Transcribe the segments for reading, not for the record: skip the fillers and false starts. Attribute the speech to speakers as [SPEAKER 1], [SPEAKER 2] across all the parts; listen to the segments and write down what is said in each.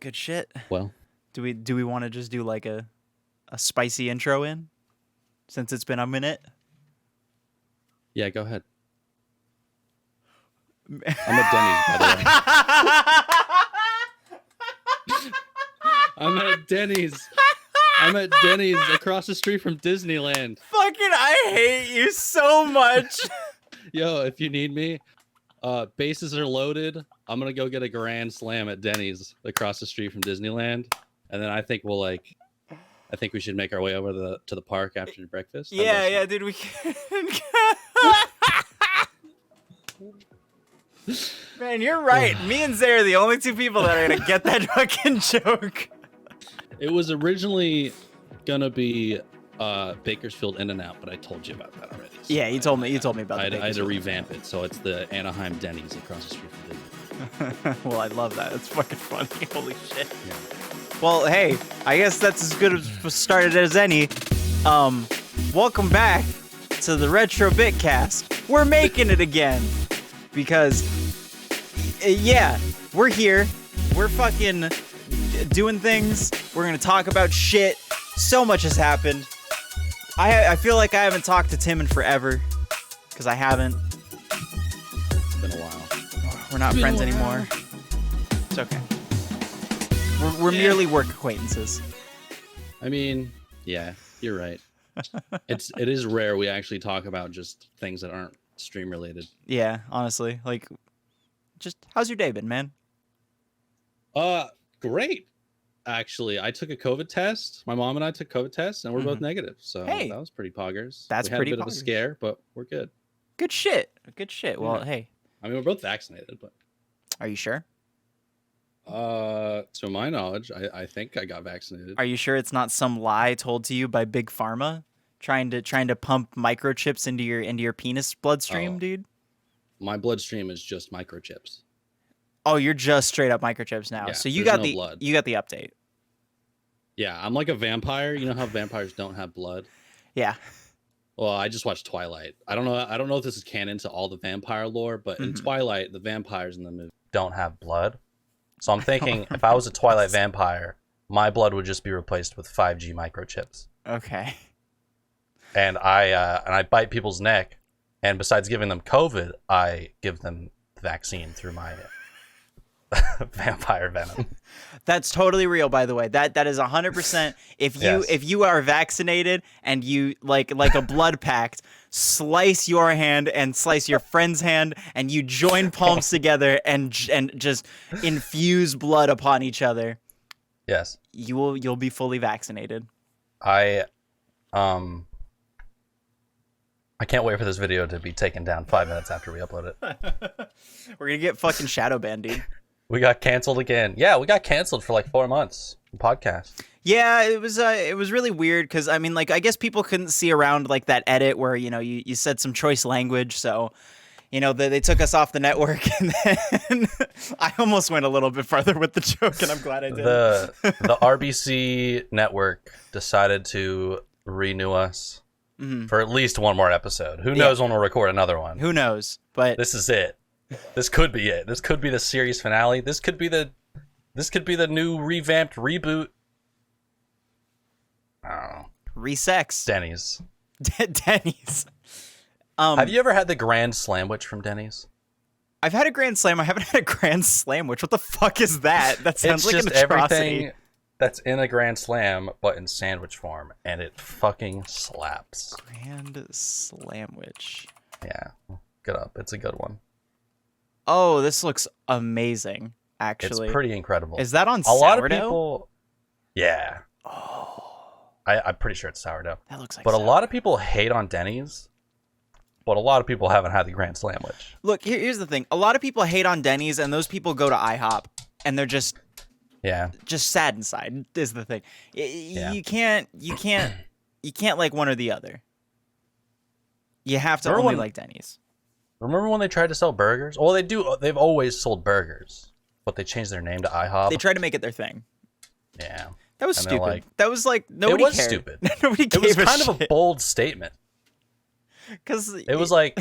[SPEAKER 1] Good shit.
[SPEAKER 2] Well,
[SPEAKER 1] Do we want to just do like a spicy intro in, since it's been a minute?
[SPEAKER 2] yeah, go ahead. I'm at Denny's, by the way. I'm at Denny's across the street from Disneyland.
[SPEAKER 1] Fucking, I hate you so much.
[SPEAKER 2] Yo, if you need me, bases are loaded. I'm gonna go get a grand slam at Denny's across the street from Disneyland, and then I think we should make our way over to the park after breakfast.
[SPEAKER 1] Yeah, dude, we can. Man, you're right. Me and Zay are the only two people that are gonna get that fucking joke.
[SPEAKER 2] It was originally gonna be Bakersfield In-N-Out, but I told you about that already. So
[SPEAKER 1] yeah, you told me about that.
[SPEAKER 2] I had to revamp it, so it's the Anaheim Denny's across the street from Disney.
[SPEAKER 1] Well, I love that. It's fucking funny. Holy shit.
[SPEAKER 2] Yeah.
[SPEAKER 1] Well, hey, I guess that's as good of started as any. Welcome back to the Retro Bitcast. We're making it again because, yeah, we're here. We're fucking doing things. We're gonna talk about shit. So much has happened. I feel like I haven't talked to Tim in forever because I haven't.
[SPEAKER 2] It's been a while.
[SPEAKER 1] We're not friends anymore. It's okay. We're merely work acquaintances.
[SPEAKER 2] I mean, yeah, you're right. It is rare we actually talk about just things that aren't stream related.
[SPEAKER 1] Yeah, honestly, like, just how's your day been, man?
[SPEAKER 2] Great. Actually, I took a COVID test. My mom and I took COVID tests, and we're both negative. So
[SPEAKER 1] Hey,
[SPEAKER 2] that was pretty poggers.
[SPEAKER 1] That's
[SPEAKER 2] we had
[SPEAKER 1] pretty
[SPEAKER 2] a bit of a
[SPEAKER 1] poggers.
[SPEAKER 2] scare, but we're good.
[SPEAKER 1] Good shit. Good shit. Well,
[SPEAKER 2] Yeah.
[SPEAKER 1] hey,
[SPEAKER 2] I mean, we're both vaccinated, but
[SPEAKER 1] are you sure?
[SPEAKER 2] to my knowledge, I think I got vaccinated.
[SPEAKER 1] Are you sure it's not some lie told to you by Big Pharma, trying to pump microchips into your penis bloodstream,
[SPEAKER 2] Oh.
[SPEAKER 1] dude?
[SPEAKER 2] My bloodstream is just microchips.
[SPEAKER 1] Oh, you're just straight up microchips now.
[SPEAKER 2] Yeah,
[SPEAKER 1] So you
[SPEAKER 2] there's
[SPEAKER 1] got
[SPEAKER 2] no blood.
[SPEAKER 1] you got the update.
[SPEAKER 2] Yeah, I'm like a vampire. You know how vampires don't have blood?
[SPEAKER 1] Yeah.
[SPEAKER 2] Well, I just watched Twilight. I don't know if this is canon to all the vampire lore, but in Twilight, the vampires in the movie don't have blood. So I'm thinking if I was a Twilight vampire, my blood would just be replaced with 5G microchips.
[SPEAKER 1] Okay.
[SPEAKER 2] And I bite people's neck, and besides giving them COVID, I give them the vaccine through my vampire venom.
[SPEAKER 1] That's totally real, by the way. That is 100%. If you are vaccinated and you like a blood pact, slice your hand and slice your friend's hand, and you join palms together and just infuse blood upon each other.
[SPEAKER 2] Yes.
[SPEAKER 1] You'll be fully vaccinated.
[SPEAKER 2] I can't wait for this video to be taken down 5 minutes after we upload it.
[SPEAKER 1] We're gonna get fucking shadow banned, dude.
[SPEAKER 2] We got canceled again. Yeah, we got canceled for like 4 months. Podcast.
[SPEAKER 1] Yeah, it was really weird because I mean, like, I guess people couldn't see around like that edit where you said some choice language, so they took us off the network, and then I almost went a little bit farther with the joke, and I'm glad I did.
[SPEAKER 2] The RBC network decided to renew us for at least one more episode. Who knows when we'll record another one?
[SPEAKER 1] Who knows? But
[SPEAKER 2] This is it. This could be it. This could be the series finale. This could be the new revamped reboot. I don't know.
[SPEAKER 1] Resex.
[SPEAKER 2] Denny's.
[SPEAKER 1] Denny's.
[SPEAKER 2] Have you ever had the Grand Slamwich from Denny's?
[SPEAKER 1] I've had a Grand Slam. I haven't had a Grand Slamwich. What the fuck is that? That sounds
[SPEAKER 2] It's
[SPEAKER 1] like
[SPEAKER 2] just
[SPEAKER 1] an atrocity.
[SPEAKER 2] everything that's in a Grand Slam, but in sandwich form, and it fucking slaps.
[SPEAKER 1] Grand Slamwich.
[SPEAKER 2] Yeah, get up. It's a good one.
[SPEAKER 1] Oh, this looks amazing. Actually,
[SPEAKER 2] It's pretty incredible.
[SPEAKER 1] Is that on
[SPEAKER 2] a
[SPEAKER 1] sourdough?
[SPEAKER 2] lot of people? Yeah.
[SPEAKER 1] Oh,
[SPEAKER 2] I'm pretty sure it's sourdough.
[SPEAKER 1] that looks like.
[SPEAKER 2] But a
[SPEAKER 1] sourdough.
[SPEAKER 2] lot of people hate on Denny's, but a lot of people haven't had the Grand Slamwich.
[SPEAKER 1] Look, here's the thing. A lot of people hate on Denny's, and those people go to IHOP, and they're just sad inside. Is the thing. You can't like one or the other. You have to only like Denny's.
[SPEAKER 2] Remember when they tried to sell burgers? Well, they do. They've always sold burgers, but they changed their name to IHOP.
[SPEAKER 1] They tried to make it their thing.
[SPEAKER 2] Yeah.
[SPEAKER 1] That was
[SPEAKER 2] And they're
[SPEAKER 1] stupid.
[SPEAKER 2] like-
[SPEAKER 1] That was like nobody
[SPEAKER 2] It was
[SPEAKER 1] cared.
[SPEAKER 2] stupid.
[SPEAKER 1] Nobody
[SPEAKER 2] It
[SPEAKER 1] gave
[SPEAKER 2] was
[SPEAKER 1] a
[SPEAKER 2] kind
[SPEAKER 1] shit.
[SPEAKER 2] of a bold statement.
[SPEAKER 1] Because
[SPEAKER 2] It was like,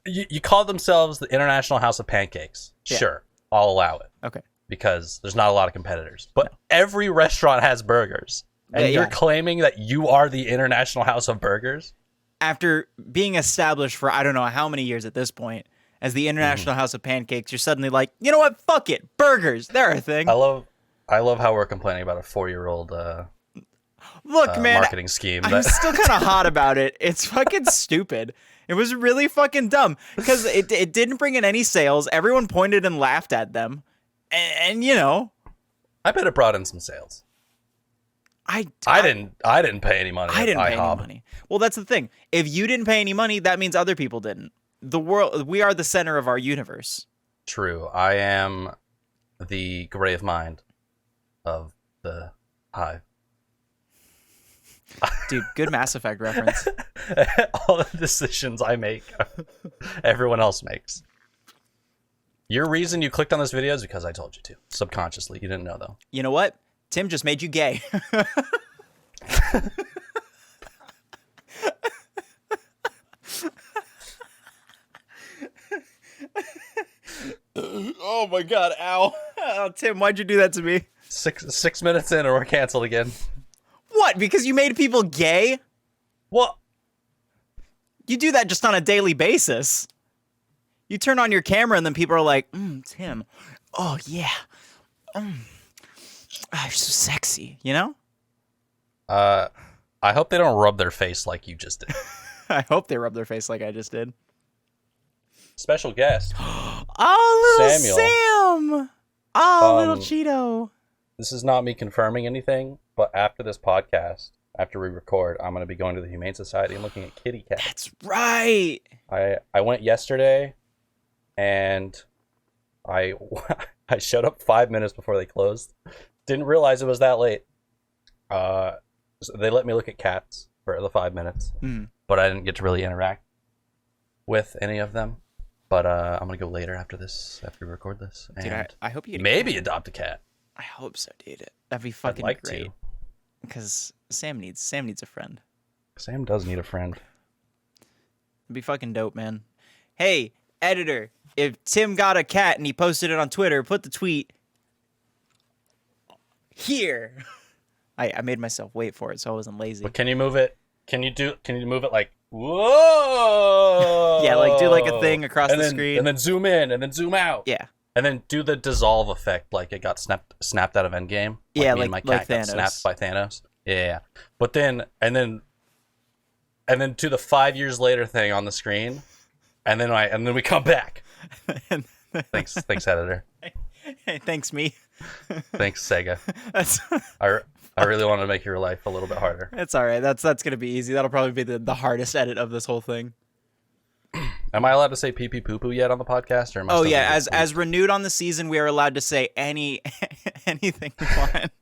[SPEAKER 2] you call themselves the International House of Pancakes.
[SPEAKER 1] Yeah.
[SPEAKER 2] Sure, I'll allow it.
[SPEAKER 1] okay.
[SPEAKER 2] because there's not a lot of competitors. But every restaurant has burgers. And you're claiming that you are the International House of Burgers?
[SPEAKER 1] After being established for I don't know how many years at this point as the International House of Pancakes, you're suddenly like, you know what? Fuck it. Burgers. They're a thing.
[SPEAKER 2] I love how we're complaining about a 4-year-old
[SPEAKER 1] Look, man,
[SPEAKER 2] marketing scheme.
[SPEAKER 1] I'm still kind of hot about it. It's fucking stupid. It was really fucking dumb because it didn't bring in any sales. Everyone pointed and laughed at them. And you know.
[SPEAKER 2] I bet it brought in some sales. I didn't pay any money.
[SPEAKER 1] I didn't pay any money. Well, that's the thing. If you didn't pay any money, that means other people didn't. We are the center of our universe.
[SPEAKER 2] True. I am the grave mind of the hive.
[SPEAKER 1] Dude, good Mass Effect reference.
[SPEAKER 2] All the decisions I make, everyone else makes. Your reason you clicked on this video is because I told you to. Subconsciously. You didn't know, though.
[SPEAKER 1] You know what? Tim just made you gay. Oh my god, ow. Oh, Tim, why'd you do that to me?
[SPEAKER 2] 6 minutes in and we're canceled again.
[SPEAKER 1] What? Because you made people gay?
[SPEAKER 2] What?
[SPEAKER 1] You do that just on a daily basis. You turn on your camera and then people are like, Tim, oh yeah. You're so sexy, you know?
[SPEAKER 2] I hope they don't rub their face like you just did.
[SPEAKER 1] I hope they rub their face like I just did.
[SPEAKER 2] Special guest.
[SPEAKER 1] Oh, little
[SPEAKER 2] Samuel.
[SPEAKER 1] Sam. Oh, little Cheeto.
[SPEAKER 2] This is not me confirming anything, but after this podcast, after we record, I'm going to be going to the Humane Society and looking at kitty cats.
[SPEAKER 1] That's right.
[SPEAKER 2] I went yesterday, and I showed up 5 minutes before they closed. Didn't realize it was that late. So they let me look at cats for the 5 minutes, but I didn't get to really interact with any of them. But I'm gonna go later after we record this. And
[SPEAKER 1] dude, I hope you
[SPEAKER 2] maybe adopt a cat.
[SPEAKER 1] I hope so, dude. That'd be fucking
[SPEAKER 2] I'd like
[SPEAKER 1] great.
[SPEAKER 2] to.
[SPEAKER 1] Because Sam needs a friend.
[SPEAKER 2] Sam does need a friend.
[SPEAKER 1] It'd be fucking dope, man. Hey, editor, if Tim got a cat and he posted it on Twitter, put the tweet here. I made myself wait for it, so I wasn't lazy.
[SPEAKER 2] But can you move it? Can you move it like whoa?
[SPEAKER 1] Yeah, like do like a thing across the screen,
[SPEAKER 2] and then zoom in, and then zoom out.
[SPEAKER 1] Yeah,
[SPEAKER 2] and then do the dissolve effect, like it got snapped out of Endgame. Like
[SPEAKER 1] yeah,
[SPEAKER 2] me and my cat got snapped by Thanos. Yeah, but then do the 5 years later thing on the screen, and then we come back. Thanks, editor.
[SPEAKER 1] Hey, thanks, me.
[SPEAKER 2] Thanks, Sega. I really wanted to make your life a little bit harder.
[SPEAKER 1] It's all right. That's gonna be easy. That'll probably be the hardest edit of this whole thing.
[SPEAKER 2] Am I allowed to say pee pee poo poo yet on the podcast? Or am I still
[SPEAKER 1] yeah, as renewed on the season, we are allowed to say anything we want.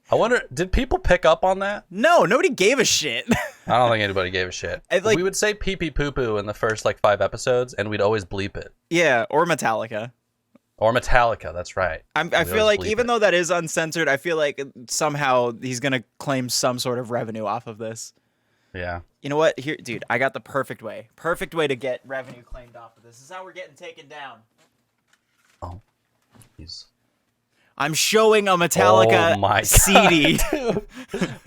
[SPEAKER 2] I wonder, did people pick up on that?
[SPEAKER 1] No, nobody gave a shit.
[SPEAKER 2] I don't think anybody gave a shit. We would say pee pee poo poo in the first 5 episodes, and we'd always bleep it.
[SPEAKER 1] Yeah, or Metallica.
[SPEAKER 2] Or Metallica, that's right.
[SPEAKER 1] I feel like even though that is uncensored, I feel like somehow he's going to claim some sort of revenue off of this.
[SPEAKER 2] Yeah.
[SPEAKER 1] You know what? Here, dude, I got the perfect way. Perfect way to get revenue claimed off of this. This is how we're getting taken down.
[SPEAKER 2] Oh. Jeez.
[SPEAKER 1] I'm showing a Metallica CD.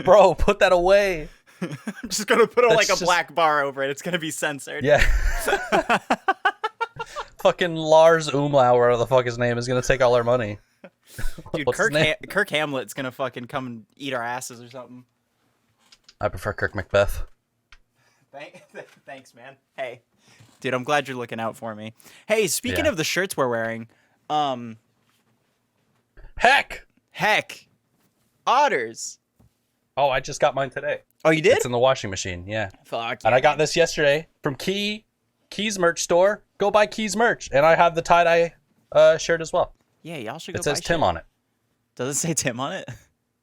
[SPEAKER 2] Bro, put that away.
[SPEAKER 1] I'm just going to put a black bar over it. It's going to be censored.
[SPEAKER 2] Yeah. Fucking Lars Umlau, whatever the fuck his name, is gonna take all our money.
[SPEAKER 1] Dude, Kirk Hamlet's gonna fucking come and eat our asses or something.
[SPEAKER 2] I prefer Kirk Macbeth.
[SPEAKER 1] Thanks, man. Hey, dude, I'm glad you're looking out for me. Hey, speaking of the shirts we're wearing,
[SPEAKER 2] Heck,
[SPEAKER 1] Otters.
[SPEAKER 2] Oh, I just got mine today.
[SPEAKER 1] Oh, you did?
[SPEAKER 2] It's in the washing machine. Yeah.
[SPEAKER 1] Fuck.
[SPEAKER 2] And I got this yesterday from Keys merch store. Go buy Keys merch, and I have the tie-dye shirt as well.
[SPEAKER 1] Yeah, y'all should go.
[SPEAKER 2] It says Tim on it.
[SPEAKER 1] Does it say Tim on it?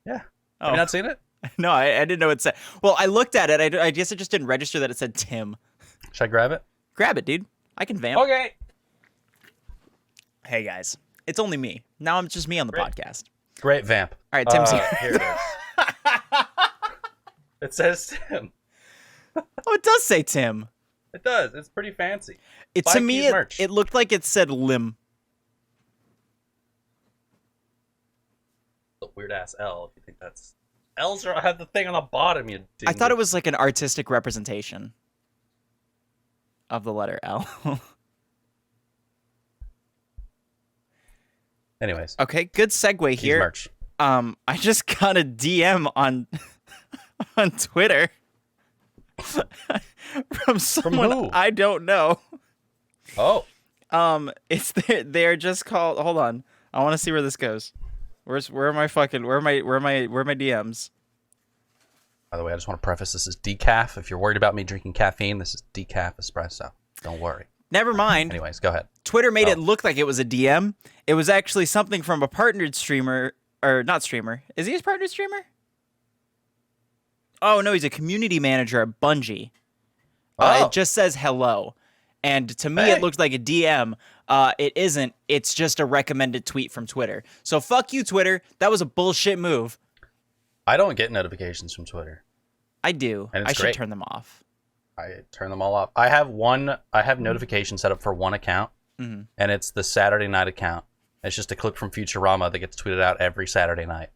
[SPEAKER 2] Yeah. Have you not seen it?
[SPEAKER 1] No, I didn't know it said. Well, I looked at it. I guess it just didn't register that it said Tim.
[SPEAKER 2] Should I grab it?
[SPEAKER 1] Grab it, dude. I can vamp.
[SPEAKER 2] Okay.
[SPEAKER 1] Hey guys, it's only me. Now I'm just me on the podcast.
[SPEAKER 2] Great vamp.
[SPEAKER 1] All right, Tim's here.
[SPEAKER 2] Here it is. It says Tim.
[SPEAKER 1] Oh, it does say Tim.
[SPEAKER 2] It does. It's pretty fancy.
[SPEAKER 1] To me, it looked like it said Lim.
[SPEAKER 2] weird ass L. If you think that's L's have the thing on the bottom. You.
[SPEAKER 1] I thought it was like an artistic representation of the letter L.
[SPEAKER 2] Anyways.
[SPEAKER 1] Okay, good segue here.
[SPEAKER 2] Merch.
[SPEAKER 1] I just got a DM on Twitter from someone
[SPEAKER 2] who?
[SPEAKER 1] I don't know.
[SPEAKER 2] Oh.
[SPEAKER 1] It's they're just called. Hold on, I want to see where this goes. Where are my DMs?
[SPEAKER 2] By the way, I just want to preface this is decaf. If you're worried about me drinking caffeine, this is decaf espresso. Don't worry.
[SPEAKER 1] Never mind.
[SPEAKER 2] Anyways, go ahead.
[SPEAKER 1] Twitter made it look like it was a DM. It was actually something from a partnered streamer, or not streamer. Is he a partnered streamer? Oh no, he's a community manager at Bungie. It just says hello. And to me, it looked like a DM. It isn't. It's just a recommended tweet from Twitter. So fuck you, Twitter. That was a bullshit move.
[SPEAKER 2] I don't get notifications from Twitter.
[SPEAKER 1] I do.
[SPEAKER 2] And
[SPEAKER 1] I
[SPEAKER 2] it's
[SPEAKER 1] should
[SPEAKER 2] great.
[SPEAKER 1] turn them off.
[SPEAKER 2] I turn them all off. I have notifications set up for one account, and it's the Saturday night account. It's just a clip from Futurama that gets tweeted out every Saturday night.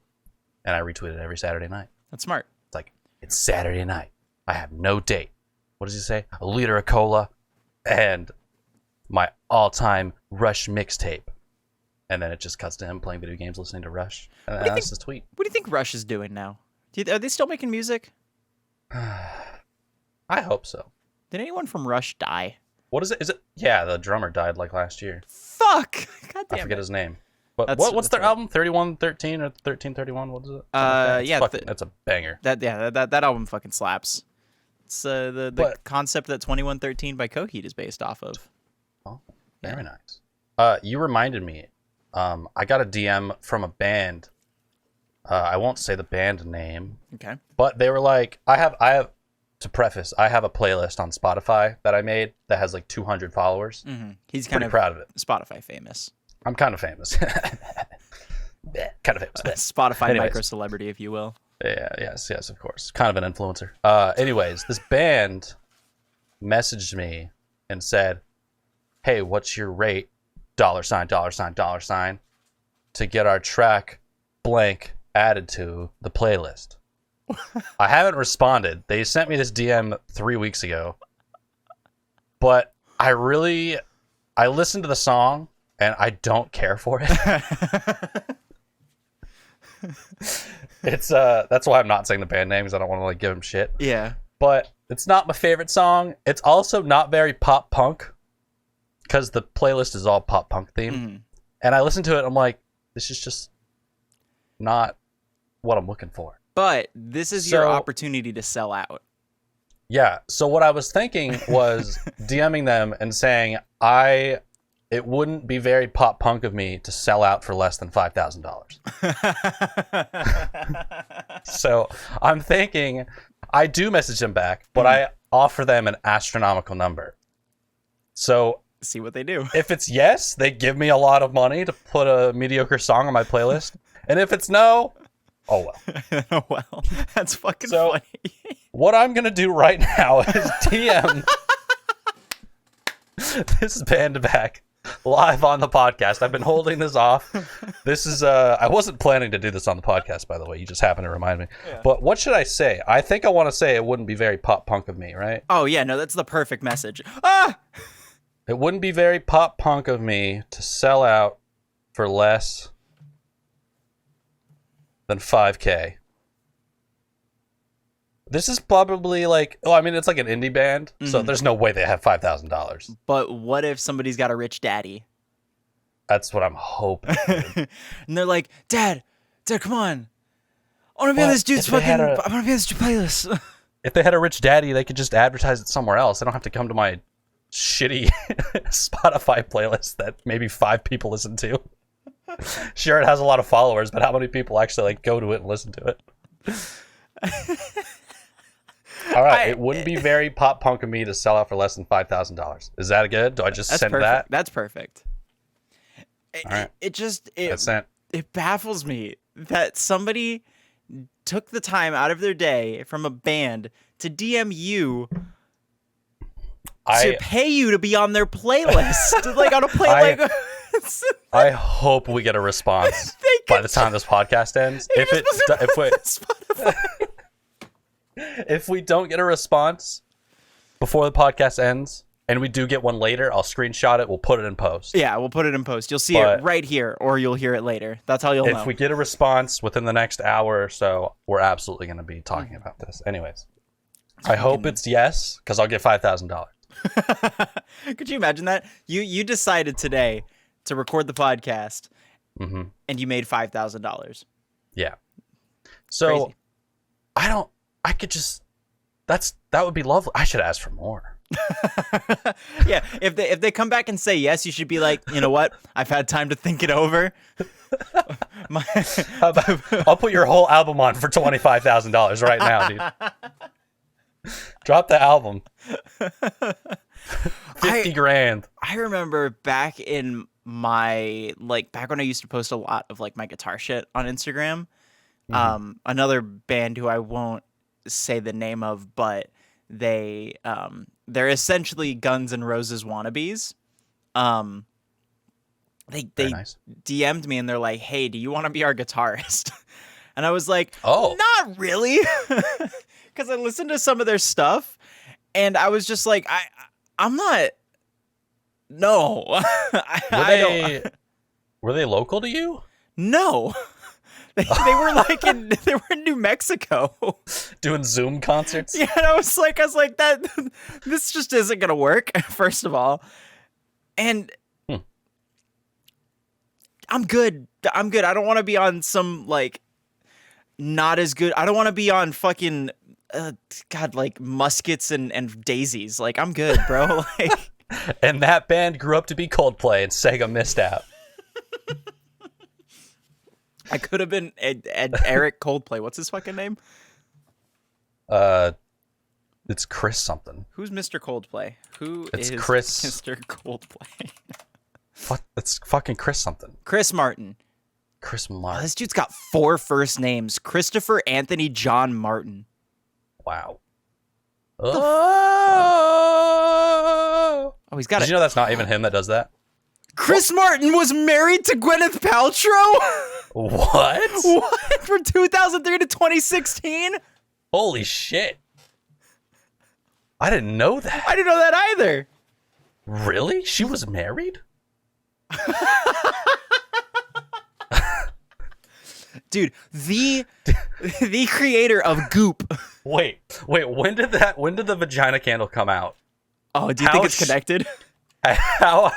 [SPEAKER 2] And I retweet it every Saturday night.
[SPEAKER 1] That's smart.
[SPEAKER 2] It's like, it's Saturday night. I have no date. What does he say? A liter of cola and my all-time Rush mixtape. And then it just cuts to him playing video games, listening to Rush. And that's his tweet.
[SPEAKER 1] What do you think Rush is doing now? Are they still making music?
[SPEAKER 2] I hope so.
[SPEAKER 1] Did anyone from Rush die?
[SPEAKER 2] What is it? Is it? Yeah, the drummer died like last year.
[SPEAKER 1] Fuck! God damn
[SPEAKER 2] I forget
[SPEAKER 1] it.
[SPEAKER 2] his name. But
[SPEAKER 1] That's
[SPEAKER 2] what's their
[SPEAKER 1] right.
[SPEAKER 2] album? 3113 or 1331? What is it?
[SPEAKER 1] Yeah,
[SPEAKER 2] that's a banger.
[SPEAKER 1] That album fucking slaps. It's the concept that 2113 by Coheed is based off of.
[SPEAKER 2] Oh, very nice. You reminded me. I got a DM from a band. I won't say the band name.
[SPEAKER 1] Okay.
[SPEAKER 2] But they were like, I have to preface, I have a playlist on Spotify that I made that has like 200 followers.
[SPEAKER 1] Mm-hmm. He's
[SPEAKER 2] pretty proud of it.
[SPEAKER 1] Spotify famous.
[SPEAKER 2] I'm kind of famous.
[SPEAKER 1] Spotify
[SPEAKER 2] Anyways.
[SPEAKER 1] micro celebrity, if you will.
[SPEAKER 2] Yeah, yes, of course. Kind of an influencer. Anyways, this band messaged me and said, hey, what's your rate? $, $, to get our track blank added to the playlist. I haven't responded. They sent me this DM 3 weeks ago. But I listened to the song and I don't care for it. It's that's why I'm not saying the band name, because I don't want to like give them shit.
[SPEAKER 1] Yeah.
[SPEAKER 2] But it's not my favorite song. It's also not very pop punk, because the playlist is all pop punk themed.
[SPEAKER 1] Mm-hmm.
[SPEAKER 2] And I listened to it, I'm like, this is just not what I'm looking for.
[SPEAKER 1] But this is your opportunity to sell out.
[SPEAKER 2] Yeah. So what I was thinking was DMing them and saying, it wouldn't be very pop punk of me to sell out for less than $5,000. So I'm thinking, I do message them back, but I offer them an astronomical number. So
[SPEAKER 1] see what they do.
[SPEAKER 2] If it's yes, they give me a lot of money to put a mediocre song on my playlist. And if it's no, oh well.
[SPEAKER 1] Oh well. That's fucking funny.
[SPEAKER 2] What I'm going to do right now is DM this band back live on the podcast. I've been holding this off. This is I wasn't planning to do this on the podcast, by the way. You just happened to remind me. Yeah. But what should I say? I think I want to say it wouldn't be very pop punk of me, right?
[SPEAKER 1] Oh yeah, no, that's the perfect message. Ah!
[SPEAKER 2] It wouldn't be very pop punk of me to sell out for less than $5,000. This is probably like, it's like an indie band, so there's no way they have $5,000.
[SPEAKER 1] But what if somebody's got a rich daddy?
[SPEAKER 2] That's what I'm hoping.
[SPEAKER 1] And they're like, Dad, come on. I want to be on this dude's fucking, I want to be on this dude's playlist.
[SPEAKER 2] If they had a rich daddy, they could just advertise it somewhere else. They don't have to come to my shitty Spotify playlist that maybe 5 people listen to. Sure, it has a lot of followers, but how many people actually like go to it and listen to it? All right, it wouldn't be very pop punk of me to sell out for less than $5,000. Is that good? Do I just send that?
[SPEAKER 1] That's perfect.
[SPEAKER 2] All right.
[SPEAKER 1] It baffles me that somebody took the time out of their day from a band to DM you to pay you to be on their playlist. Like on a play
[SPEAKER 2] I hope we get a response.
[SPEAKER 1] fucking
[SPEAKER 2] by the time this podcast ends. If we don't get a response before the podcast ends, and we do get one later, I'll screenshot it. We'll put it in post.
[SPEAKER 1] Yeah, we'll put it in post. You'll see it right here, or you'll hear it later. That's how you'll know.
[SPEAKER 2] If we get a response within the next hour or so, we're absolutely going to be talking about this. Anyways, I hope it's yes, because I'll get $5,000.
[SPEAKER 1] Could you imagine that? You decided today to record the podcast, and you made $5,000.
[SPEAKER 2] Yeah. So
[SPEAKER 1] Crazy.
[SPEAKER 2] that would be lovely. I should ask for more.
[SPEAKER 1] Yeah, if they come back and say yes, you should be like, you know what? I've had time to think it over.
[SPEAKER 2] I'll put your whole album on for $25,000 right now, dude. Drop the album. 50 grand.
[SPEAKER 1] I remember back in back when I used to post a lot of like my guitar shit on Instagram. Another band who I won't say the name of, but they're essentially Guns N' Roses wannabes. They
[SPEAKER 2] nice.
[SPEAKER 1] DM'd me and they're like, "Hey, do you want to be our guitarist?" And I was like,
[SPEAKER 2] "Oh,
[SPEAKER 1] not really," because I listened to some of their stuff, and I was just like, I'm not. No,
[SPEAKER 2] Were they local to you?
[SPEAKER 1] No. They were they were in New Mexico
[SPEAKER 2] doing Zoom concerts.
[SPEAKER 1] Yeah, and I was like that. This just isn't gonna work. First of all, and I'm good. I don't want to be on some not as good. I don't want to be on fucking muskets and daisies. I'm good, bro.
[SPEAKER 2] And that band grew up to be Coldplay, and Sega missed out.
[SPEAKER 1] I could have been Eric Coldplay. What's his fucking name?
[SPEAKER 2] It's Chris something.
[SPEAKER 1] Who's Mr. Coldplay?
[SPEAKER 2] It's Chris.
[SPEAKER 1] Mr. Coldplay.
[SPEAKER 2] What? It's fucking Chris something.
[SPEAKER 1] Chris Martin.
[SPEAKER 2] Chris Martin.
[SPEAKER 1] Oh, this dude's got 4 first names: Christopher Anthony John Martin.
[SPEAKER 2] Wow.
[SPEAKER 1] Oh, he's got.
[SPEAKER 2] Did you know that's not even him that does that?
[SPEAKER 1] Chris Martin was married to Gwyneth Paltrow?
[SPEAKER 2] What?
[SPEAKER 1] What? From 2003 to 2016?
[SPEAKER 2] Holy shit. I didn't know that.
[SPEAKER 1] I didn't know that either.
[SPEAKER 2] Really? She was married?
[SPEAKER 1] Dude, the creator of Goop.
[SPEAKER 2] Wait, when did the vagina candle come out?
[SPEAKER 1] Oh, do you think it's connected?
[SPEAKER 2] How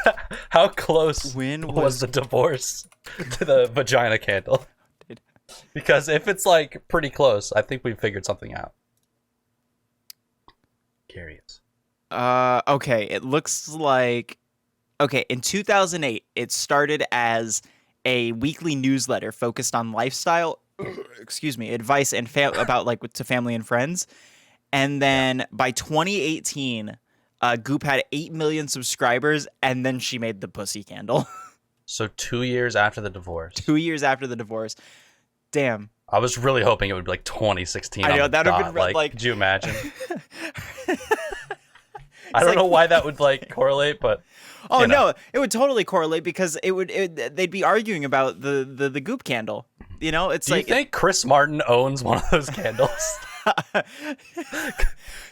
[SPEAKER 2] close was the divorce to the vagina candle? Because if it's pretty close, I think we figured something out. Curious.
[SPEAKER 1] Okay, it looks like in 2008 it started as a weekly newsletter focused on lifestyle, advice and about to family and friends. And then by 2018 Goop had 8 million subscribers, and then she made the pussy candle.
[SPEAKER 2] So 2 years after the divorce.
[SPEAKER 1] 2 years after the divorce. Damn.
[SPEAKER 2] I was really hoping it would be 2016.
[SPEAKER 1] I know, that would have been
[SPEAKER 2] could you imagine? I don't know why that would correlate, but
[SPEAKER 1] no, it would totally correlate because they'd be arguing about the Goop candle. You know, it's
[SPEAKER 2] Do you think Chris Martin owns one of those candles?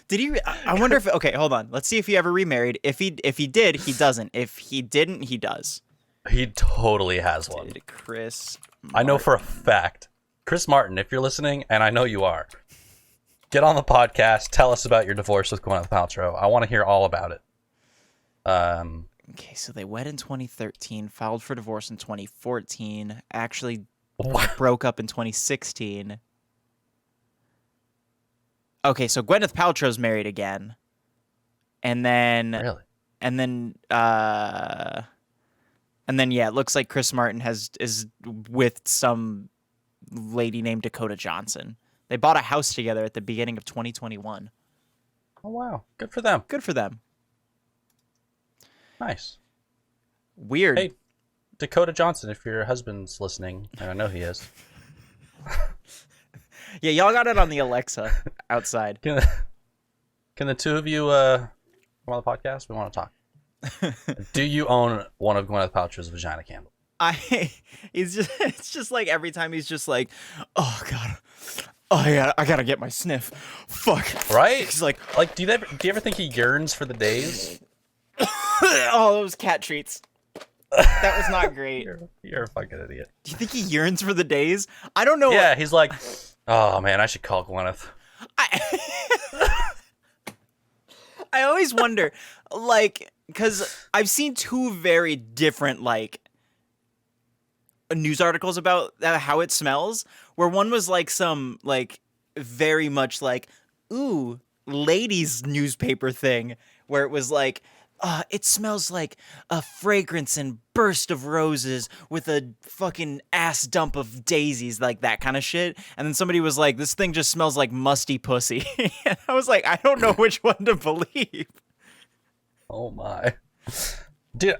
[SPEAKER 1] Did he? I wonder if. Okay, hold on. Let's see if he ever remarried. If he did, he doesn't. If he didn't, he does.
[SPEAKER 2] He totally has one.
[SPEAKER 1] Chris Martin.
[SPEAKER 2] I know for a fact. Chris Martin, if you're listening, and I know you are, get on the podcast. Tell us about your divorce with Gwyneth Paltrow. I want to hear all about it.
[SPEAKER 1] Okay, so they wed in 2013, filed for divorce in 2014, actually broke up in 2016. Okay, so Gwyneth Paltrow's married again. And then
[SPEAKER 2] Really?
[SPEAKER 1] And then yeah, it looks like Chris Martin is with some lady named Dakota Johnson. They bought a house together at the beginning of 2021.
[SPEAKER 2] Oh wow. Good for them.
[SPEAKER 1] Good for them.
[SPEAKER 2] Nice.
[SPEAKER 1] Weird.
[SPEAKER 2] Hey, Dakota Johnson, if your husband's listening, and I know he is.
[SPEAKER 1] Yeah, y'all got it on the Alexa outside.
[SPEAKER 2] Can the two of you come on the podcast? We want to talk. Do you own one of Gwyneth Paltrow's vagina candles?
[SPEAKER 1] It's just like every time he's just like, oh god, oh yeah, I gotta get my sniff. Fuck.
[SPEAKER 2] Right?
[SPEAKER 1] He's like,
[SPEAKER 2] do you ever think he yearns for the days?
[SPEAKER 1] oh, those cat treats. That was not great.
[SPEAKER 2] You're a fucking idiot.
[SPEAKER 1] Do you think he yearns for the days? I don't know.
[SPEAKER 2] Yeah, he's like, oh man, I should call Gwyneth.
[SPEAKER 1] I always wonder, like, because I've seen two very different, like, news articles about how it smells, where one was, like, some, like, very much, like, ooh, ladies' newspaper thing, where it was, like, it smells like a fragrance and burst of roses with a fucking ass dump of daisies, like that kind of shit. And then somebody was like, this thing just smells like musty pussy. And I was like, I don't know which one to believe.
[SPEAKER 2] Oh my. Dude,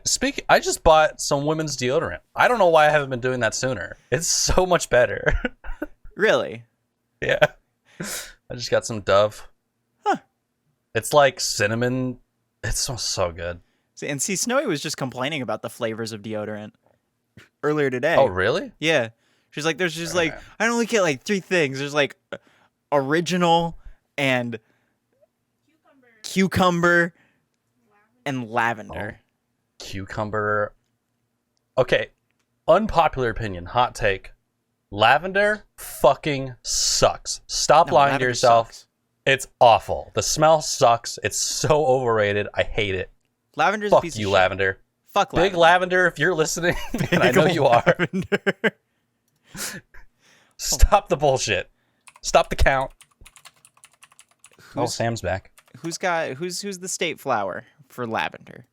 [SPEAKER 2] I just bought some women's deodorant. I don't know why I haven't been doing that sooner. It's so much better.
[SPEAKER 1] Really?
[SPEAKER 2] Yeah. I just got some Dove.
[SPEAKER 1] Huh.
[SPEAKER 2] It's like cinnamon. It smells so good.
[SPEAKER 1] And Snowy was just complaining about the flavors of deodorant earlier today.
[SPEAKER 2] Oh, really?
[SPEAKER 1] Yeah. She's like, there's just like, I only get like 3 things. There's like original and cucumber and lavender.
[SPEAKER 2] Oh. Cucumber. Okay. Unpopular opinion. Hot take. Lavender fucking sucks. Stop lying to yourself.
[SPEAKER 1] Sucks.
[SPEAKER 2] It's awful. The smell sucks. It's so overrated. I hate it.
[SPEAKER 1] Lavender's a piece of shit.
[SPEAKER 2] Fuck you, lavender.
[SPEAKER 1] Fuck lavender.
[SPEAKER 2] Big lavender, if you're listening, and I know you are. Stop the bullshit. Stop the count. Sam's back.
[SPEAKER 1] Who's the state flower for lavender?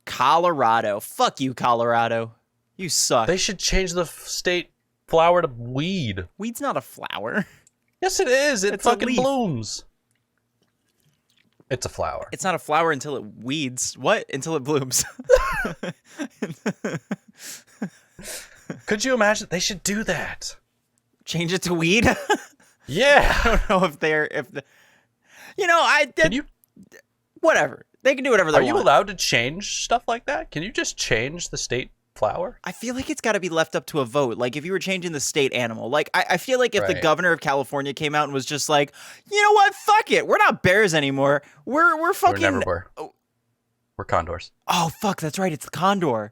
[SPEAKER 1] Colorado. Fuck you, Colorado. You suck.
[SPEAKER 2] They should change the state flower to weed.
[SPEAKER 1] Weed's not a flower.
[SPEAKER 2] Yes, it is. It
[SPEAKER 1] It's a
[SPEAKER 2] fucking
[SPEAKER 1] leaf.
[SPEAKER 2] blooms. It's a flower.
[SPEAKER 1] It's not a flower until it weeds. What? Until it blooms.
[SPEAKER 2] Could you imagine? They should do that.
[SPEAKER 1] Change it to weed?
[SPEAKER 2] Yeah.
[SPEAKER 1] I don't know
[SPEAKER 2] Can you?
[SPEAKER 1] whatever. They can do whatever they
[SPEAKER 2] Are
[SPEAKER 1] want.
[SPEAKER 2] you allowed to change stuff like that? Can you just change the state flower?
[SPEAKER 1] I feel like it's got to be left up to a vote. Like, if you were changing the state animal, like, I feel like if the
[SPEAKER 2] Right.
[SPEAKER 1] governor of California came out and was just like, you know what, fuck it, we're not bears anymore. We're fucking.
[SPEAKER 2] We never were. We're condors.
[SPEAKER 1] Oh fuck, that's right. It's the condor.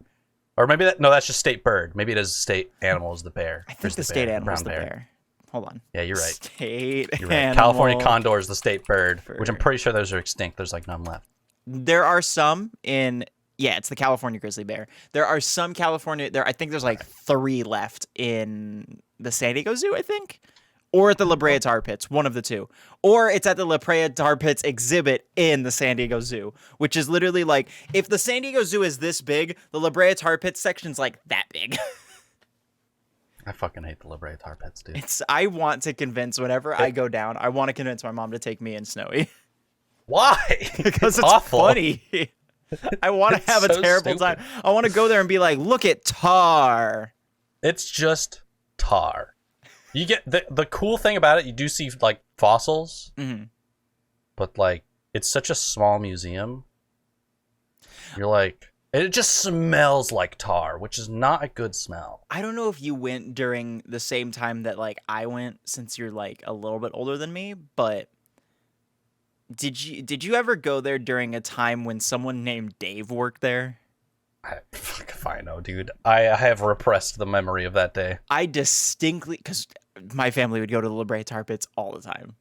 [SPEAKER 2] Or maybe that's just state bird. Maybe it is state animal is the bear.
[SPEAKER 1] I think
[SPEAKER 2] There's
[SPEAKER 1] the state
[SPEAKER 2] bear,
[SPEAKER 1] animal is the
[SPEAKER 2] brown
[SPEAKER 1] bear. Hold on.
[SPEAKER 2] Yeah, you're right.
[SPEAKER 1] State
[SPEAKER 2] You're right.
[SPEAKER 1] animal.
[SPEAKER 2] California condor is the state bird, which I'm pretty sure those are extinct. There's like none left.
[SPEAKER 1] There are some in. Yeah, it's the California grizzly bear. There are some California. I think there's like 3 left in the San Diego Zoo, I think, or at the La Brea Tar Pits, one of the two, or it's at the La Brea Tar Pits exhibit in the San Diego Zoo, which is literally like, if the San Diego Zoo is this big, the La Brea Tar Pits section's like that big.
[SPEAKER 2] I fucking hate the La Brea Tar Pits, dude.
[SPEAKER 1] I want to convince whenever I go down, I want to convince my mom to take me and Snowy.
[SPEAKER 2] Why?
[SPEAKER 1] Because it's
[SPEAKER 2] awful.
[SPEAKER 1] funny. I want to have a
[SPEAKER 2] so
[SPEAKER 1] terrible
[SPEAKER 2] stupid.
[SPEAKER 1] time. I want to go there and be like, look at tar.
[SPEAKER 2] It's just tar. You get the cool thing about it. You do see like fossils, but like it's such a small museum. You're like, it just smells like tar, which is not a good smell.
[SPEAKER 1] I don't know if you went during the same time that like I went, since you're like a little bit older than me, but did you ever go there during a time when someone named Dave worked there?
[SPEAKER 2] Fuck if I know, dude. I have repressed the memory of that day.
[SPEAKER 1] I distinctly, because my family would go to the La Brea Tar Pits all the time.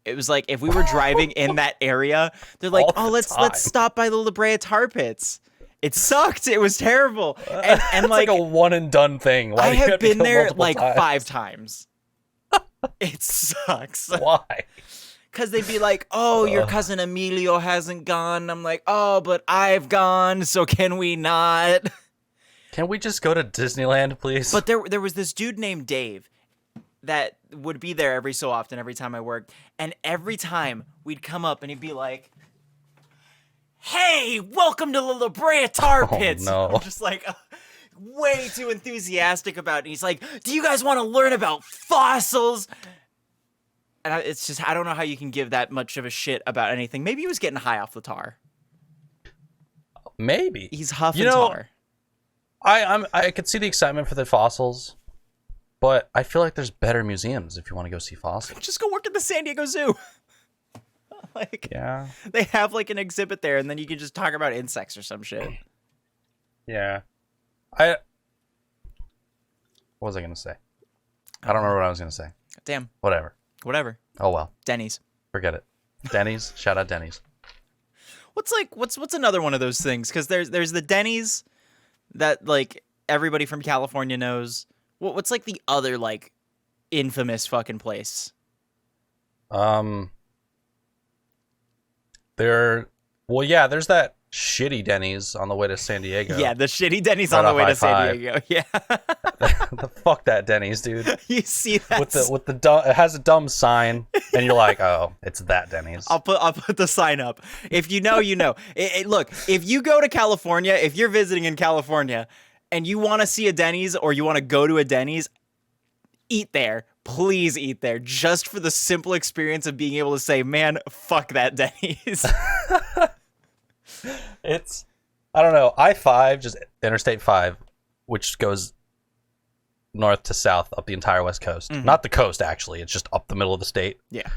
[SPEAKER 1] It was like, if we were driving in that area, they're like,
[SPEAKER 2] All the
[SPEAKER 1] let's
[SPEAKER 2] time.
[SPEAKER 1] stop by the La Brea Tar Pits. It sucked. It was terrible. And
[SPEAKER 2] It's like a one and done thing. Why
[SPEAKER 1] I
[SPEAKER 2] do you
[SPEAKER 1] have
[SPEAKER 2] to
[SPEAKER 1] been
[SPEAKER 2] go
[SPEAKER 1] there
[SPEAKER 2] multiple
[SPEAKER 1] like
[SPEAKER 2] times?
[SPEAKER 1] 5 times. It sucks.
[SPEAKER 2] Why?
[SPEAKER 1] Because they'd be like, oh, your cousin Emilio hasn't gone. I'm like, oh, but I've gone, so can we not?
[SPEAKER 2] Can we just go to Disneyland, please?
[SPEAKER 1] But there was this dude named Dave that would be there every so often, every time I worked. And every time we'd come up and he'd be like, hey, welcome to the La Brea Tar Pits.
[SPEAKER 2] no.
[SPEAKER 1] I'm just like, way too enthusiastic about it. And he's like, do you guys want to learn about fossils? And it's just, I don't know how you can give that much of a shit about anything. Maybe he was getting high off the tar.
[SPEAKER 2] Maybe.
[SPEAKER 1] He's huffing tar.
[SPEAKER 2] I could see the excitement for the fossils, but I feel like there's better museums if you want to go see fossils.
[SPEAKER 1] Just go work at the San Diego Zoo. Like,
[SPEAKER 2] Yeah.
[SPEAKER 1] they have like an exhibit there, and then you can just talk about insects or some shit.
[SPEAKER 2] Yeah. What was I gonna say? I don't remember what I was gonna say.
[SPEAKER 1] Damn.
[SPEAKER 2] Whatever. Oh well.
[SPEAKER 1] Denny's.
[SPEAKER 2] Forget it. Denny's. Shout out Denny's.
[SPEAKER 1] What's another one of those things? Because there's the Denny's that like everybody from California knows. What's like the other like infamous fucking place?
[SPEAKER 2] There's that shitty Denny's on the way to San Diego.
[SPEAKER 1] Yeah, the shitty Denny's
[SPEAKER 2] Right
[SPEAKER 1] on the
[SPEAKER 2] off
[SPEAKER 1] way to
[SPEAKER 2] I-5.
[SPEAKER 1] San Diego. Yeah.
[SPEAKER 2] The fuck that Denny's, dude.
[SPEAKER 1] You see that
[SPEAKER 2] with the dumb, it has a dumb sign, and you're like, oh, it's that Denny's.
[SPEAKER 1] I'll put the sign up. If you know, you know. Look, if you go to California, if you're visiting in California, and you want to see a Denny's or you want to go to a Denny's, eat there. Please eat there, just for the simple experience of being able to say, man, fuck that Denny's.
[SPEAKER 2] I don't know, I-5, just Interstate 5, which goes north to south up the entire West Coast.
[SPEAKER 1] Mm-hmm.
[SPEAKER 2] Not the coast, actually. It's just up the middle of the state.
[SPEAKER 1] Yeah.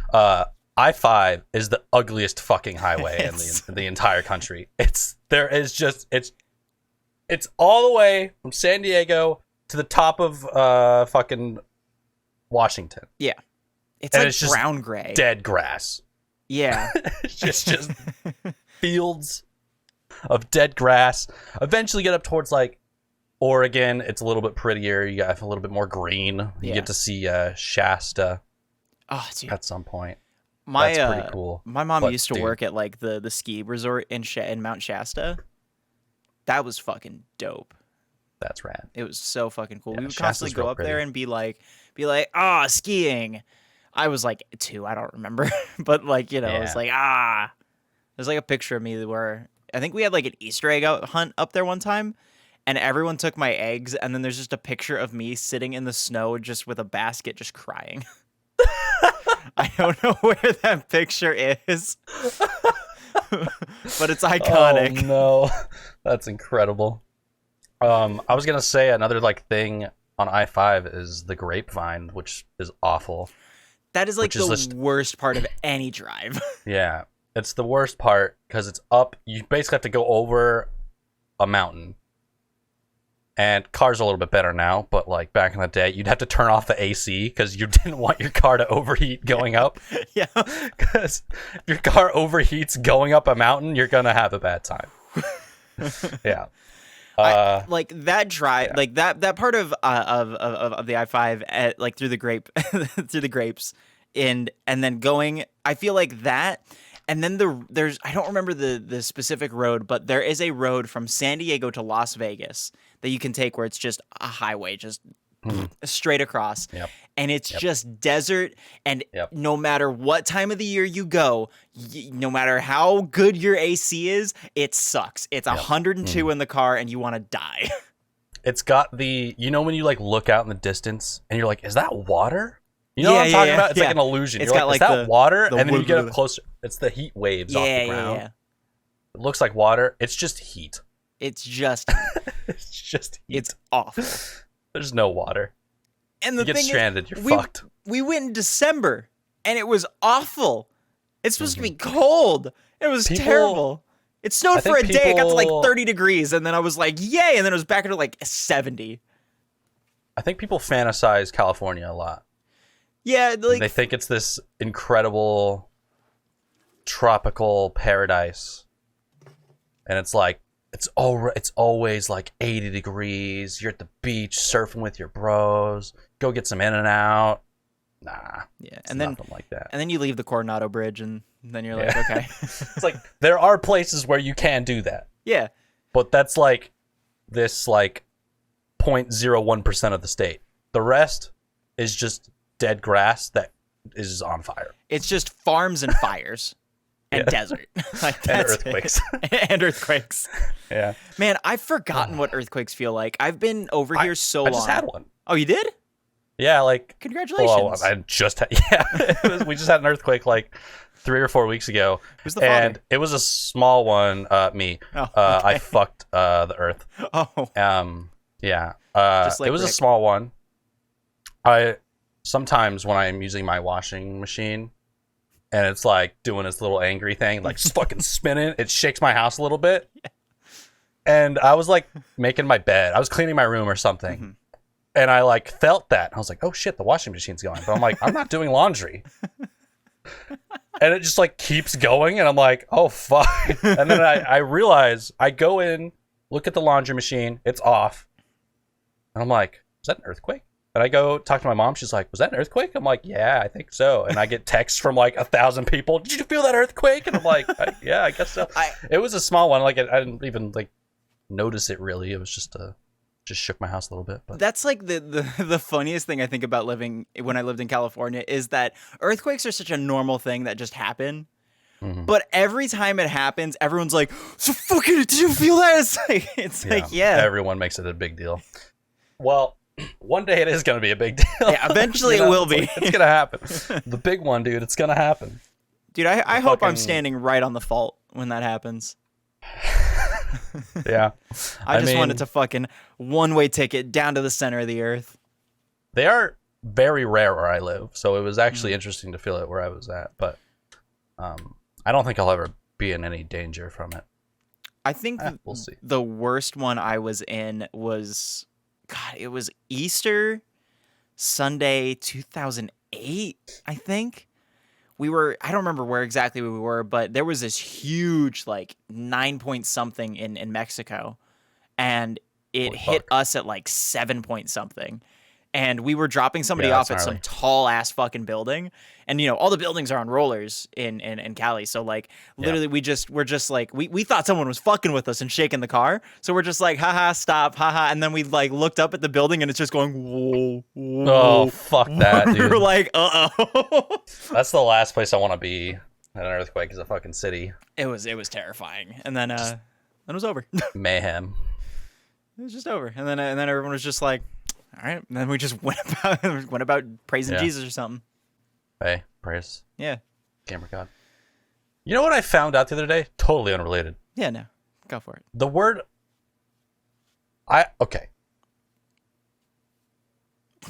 [SPEAKER 2] I-5 is the ugliest fucking highway in the entire country. It's all the way from San Diego to the top of fucking Washington.
[SPEAKER 1] Yeah. It's
[SPEAKER 2] And
[SPEAKER 1] like
[SPEAKER 2] it's just
[SPEAKER 1] brown gray.
[SPEAKER 2] Dead grass.
[SPEAKER 1] Yeah.
[SPEAKER 2] It's just fields of dead grass. Eventually get up towards like Oregon. It's a little bit prettier. You got a little bit more green. You get to see Shasta at some point. That's pretty cool.
[SPEAKER 1] My mom used to work at like the ski resort in Mount Shasta. That was fucking dope.
[SPEAKER 2] That's rad.
[SPEAKER 1] It was so fucking cool.
[SPEAKER 2] Yeah,
[SPEAKER 1] We would
[SPEAKER 2] Shasta's
[SPEAKER 1] constantly go
[SPEAKER 2] real
[SPEAKER 1] up there
[SPEAKER 2] pretty.
[SPEAKER 1] and be like, skiing. I was like 2, I don't remember. But like, you know, it was like, There's like a picture of me where I think we had like an Easter egg hunt up there one time, and everyone took my eggs, and then there's just a picture of me sitting in the snow just with a basket just crying. I don't know where that picture is. But it's iconic.
[SPEAKER 2] Oh no. That's incredible. I was gonna say another like thing on I-5 is the Grapevine, which is awful.
[SPEAKER 1] That is like the worst part of any drive.
[SPEAKER 2] Yeah, it's the worst part because it's up. You basically have to go over a mountain. And cars are a little bit better now, but like back in the day, you'd have to turn off the AC because you didn't want your car to overheat going up.
[SPEAKER 1] Yeah.
[SPEAKER 2] Because if your car overheats going up a mountain, you're gonna have a bad time. Yeah.
[SPEAKER 1] Like that drive, like that part of the I-5 like through the through the grapes, and then going. I feel like that, and then there's I don't remember the specific road, but there is a road from San Diego to Las Vegas that you can take where it's just a highway, just straight across.
[SPEAKER 2] Yep.
[SPEAKER 1] And it's just desert, and no matter what time of the year you go, no matter how good your AC is, it sucks. It's 102 in the car, and you want to die.
[SPEAKER 2] It's got you know when you like look out in the distance, and you're like, is that water? You know what I'm talking about? It's like an illusion.
[SPEAKER 1] It's
[SPEAKER 2] you're
[SPEAKER 1] got
[SPEAKER 2] like, is that water? And then you get up
[SPEAKER 1] wood.
[SPEAKER 2] closer. It's the heat waves off the ground.
[SPEAKER 1] Yeah.
[SPEAKER 2] It looks like water. It's just heat.
[SPEAKER 1] It's just
[SPEAKER 2] It's just heat.
[SPEAKER 1] it's awful.
[SPEAKER 2] There's no water.
[SPEAKER 1] And the
[SPEAKER 2] You get
[SPEAKER 1] thing
[SPEAKER 2] stranded,
[SPEAKER 1] is,
[SPEAKER 2] you're fucked.
[SPEAKER 1] We went in December, and it was awful. It's supposed to be cold. It was terrible. It snowed for a day. It got to like 30 degrees, and then I was like, yay, and then it was back to like 70.
[SPEAKER 2] I think people fantasize California a lot.
[SPEAKER 1] Yeah, like
[SPEAKER 2] They think it's this incredible tropical paradise. And it's like, it's always like 80 degrees. You're at the beach surfing with your bros. Go get some In-N-Out. Nah.
[SPEAKER 1] Yeah,
[SPEAKER 2] and then nothing like that.
[SPEAKER 1] And then you leave the Coronado Bridge, and then you're like, okay.
[SPEAKER 2] It's like there are places where you can do that.
[SPEAKER 1] Yeah.
[SPEAKER 2] But that's like this like 0.01% of the state. The rest is just dead grass that is on fire.
[SPEAKER 1] It's just farms and fires. And desert. Like,
[SPEAKER 2] and earthquakes.
[SPEAKER 1] And earthquakes.
[SPEAKER 2] Yeah.
[SPEAKER 1] Man, I've forgotten what earthquakes feel like. I've been over here so long.
[SPEAKER 2] I just had one.
[SPEAKER 1] Oh, you did?
[SPEAKER 2] Yeah, like...
[SPEAKER 1] Congratulations.
[SPEAKER 2] Well, I just had... Yeah. We just had an earthquake like 3 or 4 weeks ago.
[SPEAKER 1] Who's the father?
[SPEAKER 2] And it was a small one, me.
[SPEAKER 1] Oh, okay.
[SPEAKER 2] I fucked the earth.
[SPEAKER 1] Oh.
[SPEAKER 2] Yeah.
[SPEAKER 1] Just like
[SPEAKER 2] It was a
[SPEAKER 1] Rick.
[SPEAKER 2] small one. I sometimes when I'm using my washing machine and it's like doing this little angry thing, like just fucking spinning, it shakes my house a little bit.
[SPEAKER 1] Yeah.
[SPEAKER 2] And I was like making my bed. I was cleaning my room or something.
[SPEAKER 1] Mm-hmm.
[SPEAKER 2] And I like felt that. I was like, oh shit, the washing machine's going. But I'm like, I'm not doing laundry. And it just like keeps going. And I'm like, oh fuck. And then I realize I go in, look at the laundry machine, it's off. And I'm like, is that an earthquake? And I go talk to my mom. She's like, was that an earthquake? I'm like, yeah, I think so. And I get texts from like 1,000 people. Did you feel that earthquake? And I'm like, yeah, I guess so. It was a small one. Like I didn't even like notice it really. It was just shook my house a little bit. But
[SPEAKER 1] That's like the funniest thing I think about living when I lived in California is that earthquakes are such a normal thing that just happen.
[SPEAKER 2] mm-hmm.
[SPEAKER 1] But every time it happens, everyone's like, so fucking, did you feel that? It's like, yeah.
[SPEAKER 2] Everyone makes it a big deal. Well, one day it is going to be a big deal.
[SPEAKER 1] Yeah, eventually it will be.
[SPEAKER 2] Like, it's going to happen. The big one, dude, it's going to happen.
[SPEAKER 1] Dude, I hope I'm standing right on the fault when that happens.
[SPEAKER 2] Yeah.
[SPEAKER 1] I just wanted to fucking one-way ticket down to the center of the earth.
[SPEAKER 2] They are very rare where I live, so it was actually interesting to feel it where I was at. But I don't think I'll ever be in any danger from it.
[SPEAKER 1] I think
[SPEAKER 2] we'll see.
[SPEAKER 1] The worst one I was in was, God, it was Easter Sunday 2008, I think. I don't remember where exactly we were, but there was this huge, like, 9-point something in Mexico, and it hit us at like 7-point something. And we were dropping somebody off at some tall ass fucking building, and you know all the buildings are on rollers in Cali, so like literally we're just like we thought someone was fucking with us and shaking the car, so we're just like haha stop haha, and then we like looked up at the building and it's just going whoa, whoa.
[SPEAKER 2] Oh fuck that, dude.
[SPEAKER 1] We're like uh-oh.
[SPEAKER 2] That's the last place I want to be in an earthquake is a fucking cit.
[SPEAKER 1] It was terrifying, and then it was over.
[SPEAKER 2] Mayhem.
[SPEAKER 1] It was just over, and then everyone was just like, all right, and then we just went about praising Jesus or something.
[SPEAKER 2] Hey, praise.
[SPEAKER 1] Yeah.
[SPEAKER 2] Gamer God. You know what I found out the other day? Totally unrelated.
[SPEAKER 1] Yeah, no. Go for it.
[SPEAKER 2] The word... Okay.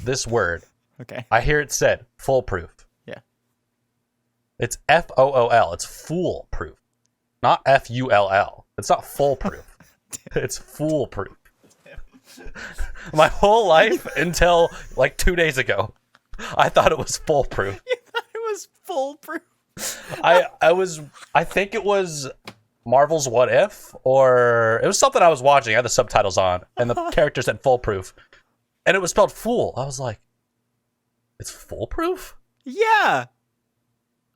[SPEAKER 2] This word.
[SPEAKER 1] Okay.
[SPEAKER 2] I hear it said, foolproof.
[SPEAKER 1] Yeah.
[SPEAKER 2] It's F-O-O-L. It's foolproof. Not F-U-L-L. It's not foolproof. It's foolproof. My whole life until like 2 days ago, I thought it was foolproof.
[SPEAKER 1] You thought it was foolproof?
[SPEAKER 2] I think it was Marvel's What If, or it was something I was watching. I had the subtitles on, and the character said foolproof, and it was spelled fool. I was like, it's foolproof?
[SPEAKER 1] Yeah.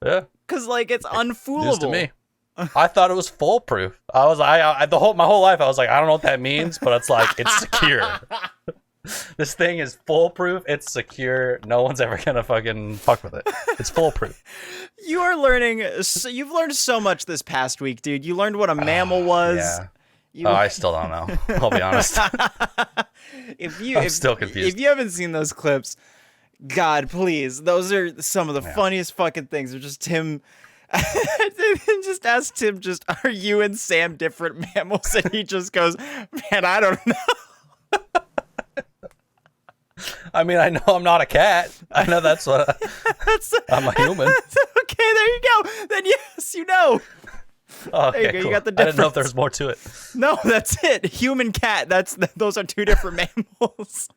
[SPEAKER 2] Yeah.
[SPEAKER 1] Because like it's unfoolable.
[SPEAKER 2] News to me. I thought it was foolproof. I was my whole life I was like, I don't know what that means, but it's like it's secure. This thing is foolproof. It's secure. No one's ever gonna fucking fuck with it. It's foolproof.
[SPEAKER 1] You are learning. You've learned so much this past week, dude. You learned what a mammal was.
[SPEAKER 2] Yeah. I still don't know. I'll be honest. I'm still confused.
[SPEAKER 1] If you haven't seen those clips, God, please, those are some of the funniest fucking things. They're just Tim. Just ask Tim, are you and Sam different mammals? And he just goes, man, I don't know.
[SPEAKER 2] I mean, I know I'm not a cat. I know that's what I'm a human.
[SPEAKER 1] Okay, there you go. Then yes, you know.
[SPEAKER 2] Okay,
[SPEAKER 1] there you go.
[SPEAKER 2] cool.
[SPEAKER 1] You got the difference.
[SPEAKER 2] I didn't know if there was more to it.
[SPEAKER 1] No, that's it. Human cat. Those are two different mammals.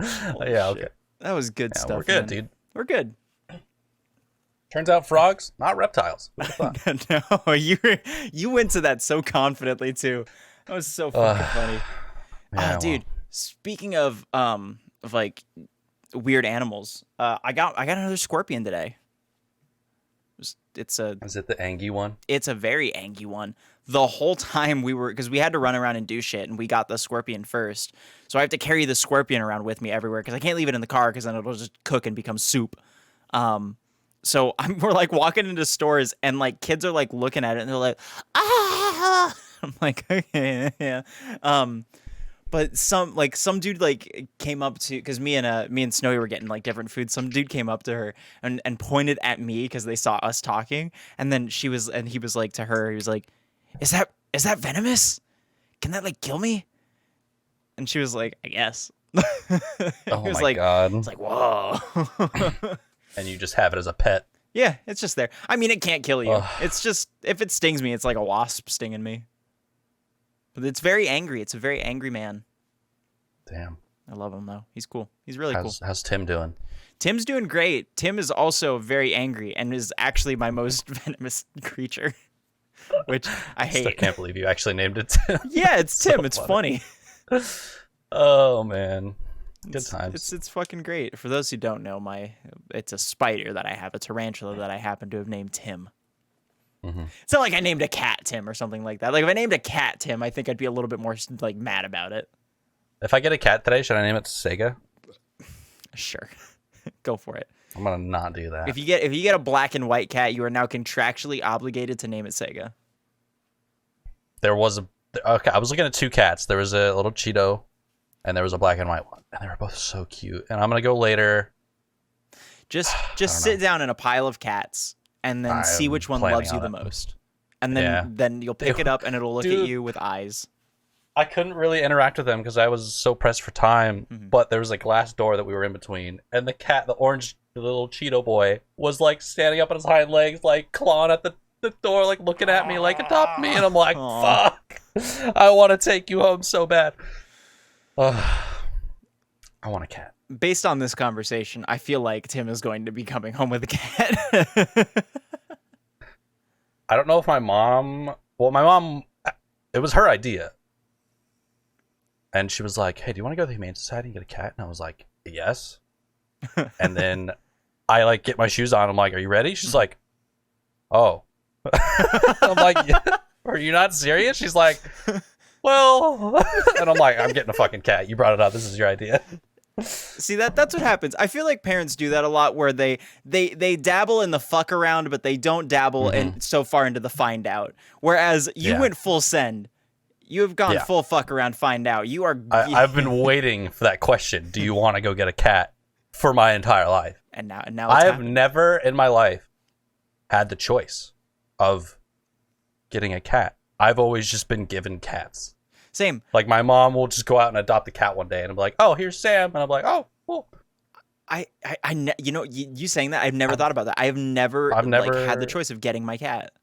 [SPEAKER 2] Yeah, okay.
[SPEAKER 1] That was good stuff.
[SPEAKER 2] We're good,
[SPEAKER 1] man.
[SPEAKER 2] dude.
[SPEAKER 1] We're good.
[SPEAKER 2] Turns out frogs, not reptiles.
[SPEAKER 1] No, you went to that so confidently too. That was so fucking funny.
[SPEAKER 2] Yeah,
[SPEAKER 1] dude. Speaking of like weird animals, I got another scorpion today. Is
[SPEAKER 2] it the Angie one?
[SPEAKER 1] It's a very Angie one. The whole time because we had to run around and do shit, and we got the scorpion first. So I have to carry the scorpion around with me everywhere because I can't leave it in the car because then it'll just cook and become soup. So we're like walking into stores and like kids are like looking at it and they're like, ah. I'm like, okay, yeah. But some dude like came up to, because me and Snowy were getting like different food. Some dude came up to her and pointed at me because they saw us talking, and then he was like to her, he was like, is that venomous? Can that like kill me? And she was like, I guess.
[SPEAKER 2] Oh
[SPEAKER 1] It's
[SPEAKER 2] my god.
[SPEAKER 1] It's like, whoa.
[SPEAKER 2] And you just have it as a pet.
[SPEAKER 1] Yeah, it's just there. I mean, it can't kill you.
[SPEAKER 2] Ugh.
[SPEAKER 1] It's just, if it stings me, it's like a wasp stinging me. But it's very angry. It's a very angry man.
[SPEAKER 2] Damn.
[SPEAKER 1] I love him, though. He's cool. He's really cool.
[SPEAKER 2] How's Tim doing?
[SPEAKER 1] Tim's doing great. Tim is also very angry and is actually my most venomous creature, which I hate.
[SPEAKER 2] I can't believe you actually named it Tim.
[SPEAKER 1] Yeah, it's Tim.
[SPEAKER 2] So
[SPEAKER 1] It's funny.
[SPEAKER 2] Oh, man. Good times.
[SPEAKER 1] It's fucking great. For those who don't know, it's a spider that I have, a tarantula that I happen to have named Tim.
[SPEAKER 2] Mm-hmm.
[SPEAKER 1] It's not like I named a cat Tim or something like that. Like if I named a cat Tim, I think I'd be a little bit more like mad about it.
[SPEAKER 2] If I get a cat today, should I name it Sega?
[SPEAKER 1] Sure. Go for it.
[SPEAKER 2] I'm gonna not do that.
[SPEAKER 1] If you get a black and white cat, you are now contractually obligated to name it Sega.
[SPEAKER 2] There was okay, I was looking at two cats. There was a little Cheeto and there was a black and white one. And they were both so cute. And I'm gonna go later.
[SPEAKER 1] Just sit down in a pile of cats and then see which one loves you the most. And then you'll pick it up and it'll look at you with eyes.
[SPEAKER 2] I couldn't really interact with them because I was so pressed for time. Mm-hmm. But there was a glass door that we were in between, and the little Cheeto boy, was like standing up on his hind legs, like clawing at the door, like looking at me, like adopt me. And I'm like, fuck, I want to take you home so bad. I want a cat.
[SPEAKER 1] Based on this conversation, I feel like Tim is going to be coming home with a cat.
[SPEAKER 2] I don't know if my mom, it was her idea. And she was like, hey, do you want to go to the Humane Society and get a cat? And I was like, yes. And then I like get my shoes on. I'm like, are you ready? She's like, oh. I'm like, yeah. Are you not serious? She's like, well. And I'm like, I'm getting a fucking cat. You brought it up. This is your idea.
[SPEAKER 1] See, that's what happens. I feel like parents do that a lot where they dabble in the fuck around, but they don't dabble in so far into the find out. Whereas you went full send. You have gone full fuck around, find out. You are.
[SPEAKER 2] I've been waiting for that question. Do you want to go get a cat for my entire life?
[SPEAKER 1] And now
[SPEAKER 2] I have never in my life had the choice of getting a cat. I've always just been given cats.
[SPEAKER 1] Same.
[SPEAKER 2] Like my mom will just go out and adopt a cat one day, and I'm like, oh, here's Sam, and I'm like, oh, cool.
[SPEAKER 1] You saying that, I've never thought about that. I've never had the choice of getting my cat.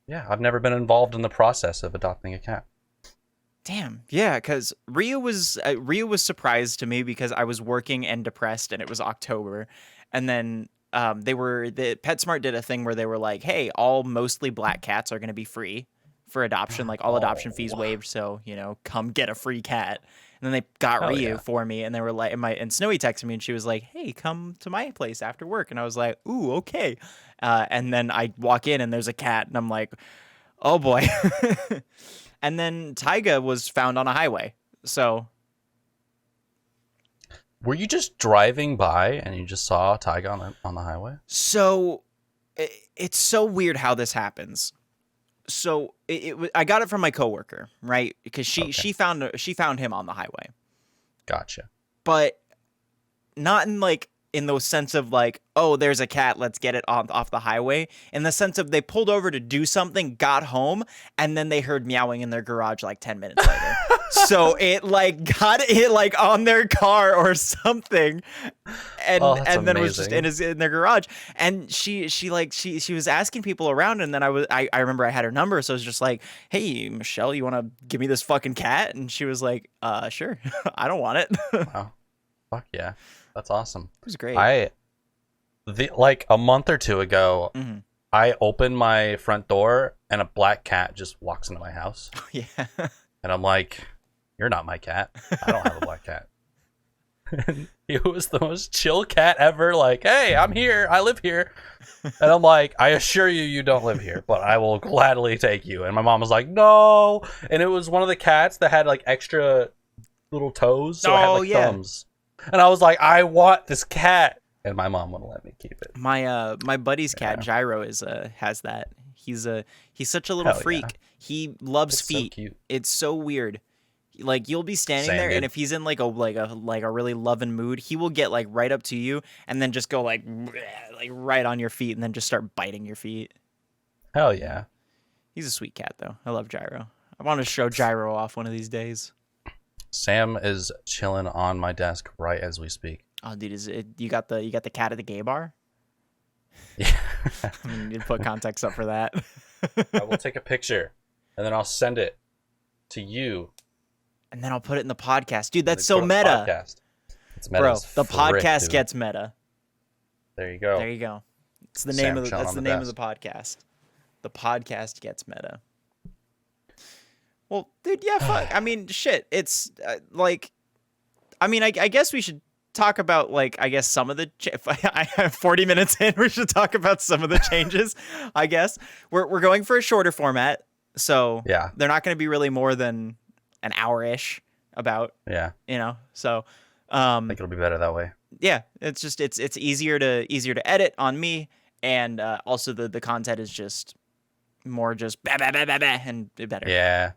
[SPEAKER 2] Yeah, I've never been involved in the process of adopting a cat.
[SPEAKER 1] Damn. Yeah, because Rhea was surprised to me because I was working and depressed and it was October. And then PetSmart did a thing where they were like, hey, all mostly black cats are going to be free for adoption, like all adoption fees waived. So, come get a free cat. And then they got Rhea for me and they were like, and Snowy texted me and she was like, hey, come to my place after work. And I was like, ooh, okay. And then I walk in and there's a cat and I'm like, oh boy. And then Tyga was found on a highway. So,
[SPEAKER 2] were you just driving by and you just saw Tyga on the highway?
[SPEAKER 1] So, it's so weird how this happens. So, I got it from my coworker, right? Because she found him on the highway.
[SPEAKER 2] Gotcha.
[SPEAKER 1] But not in the sense of like, oh, there's a cat, let's get it off the highway. In the sense of they pulled over to do something, got home, and then they heard meowing in their garage like 10 minutes later. So it got it on their car or something, and then it was just in their garage. And she was asking people around, and then I remember I had her number, so I was just like, hey Michelle, you want to give me this fucking cat? And she was like, sure. I don't want it.
[SPEAKER 2] Wow, fuck yeah. That's awesome.
[SPEAKER 1] It was great.
[SPEAKER 2] A month or two ago, I opened my front door and a black cat just walks into my house.
[SPEAKER 1] Oh, yeah.
[SPEAKER 2] And I'm like, you're not my cat. I don't have a black cat. And he was the most chill cat ever. Like, hey, I'm here. I live here. And I'm like, I assure you, you don't live here, but I will gladly take you. And my mom was like, no. And it was one of the cats that had like extra little toes. So it had like thumbs. And I was like, I want this cat, and my mom wouldn't let me keep it.
[SPEAKER 1] My buddy's cat Gyro has that. He's such a little freak. Yeah. He loves feet.
[SPEAKER 2] So cute.
[SPEAKER 1] It's so weird. Like you'll be standing there, and if he's in like a really loving mood, he will get like right up to you and then just go like right on your feet and then just start biting your feet.
[SPEAKER 2] Hell yeah.
[SPEAKER 1] He's a sweet cat though. I love Gyro. I want to show Gyro off one of these days.
[SPEAKER 2] Sam is chilling on my desk right as we speak.
[SPEAKER 1] Oh, dude, you got the cat at the gay bar?
[SPEAKER 2] Yeah.
[SPEAKER 1] I mean, you need to put context up for that.
[SPEAKER 2] I will take a picture and then I'll send it to you.
[SPEAKER 1] And then I'll put it in the podcast. Dude, that's so meta.
[SPEAKER 2] It's meta.
[SPEAKER 1] Bro, the podcast gets meta.
[SPEAKER 2] There you go.
[SPEAKER 1] There you go. It's the name of that's the name of the podcast. The podcast gets meta. Well, dude, yeah, fuck. I mean, shit. It's like, I mean, I guess we should talk about like, I guess some of the. If I have 40 minutes in, we should talk about some of the changes. I guess we're going for a shorter format, so
[SPEAKER 2] yeah,
[SPEAKER 1] they're not going to be really more than an hour-ish. About so.
[SPEAKER 2] I think it'll be better that way.
[SPEAKER 1] Yeah, it's just it's easier to edit on me, and also the content is just more just bah, bah, bah, bah, bah, and better.
[SPEAKER 2] Yeah.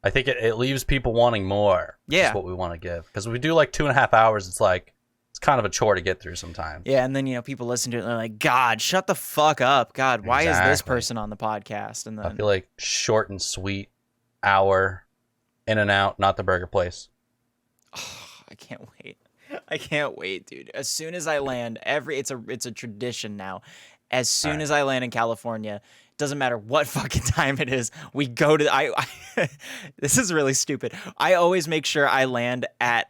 [SPEAKER 2] I think it leaves people wanting more.
[SPEAKER 1] Yeah.
[SPEAKER 2] Is what we want to give. Because if we do like 2.5 hours, it's like, it's kind of a chore to get through sometimes.
[SPEAKER 1] Yeah, and then, people listen to it and they're like, God, shut the fuck up. God, why is this person on the podcast? And then
[SPEAKER 2] I feel like short and sweet, hour, in and out, not the burger place.
[SPEAKER 1] Oh, I can't wait. I can't wait, dude. As soon as I land, it's a tradition now. As soon as I land in California, doesn't matter what fucking time it is, we go to I this is really stupid. I always make sure I land at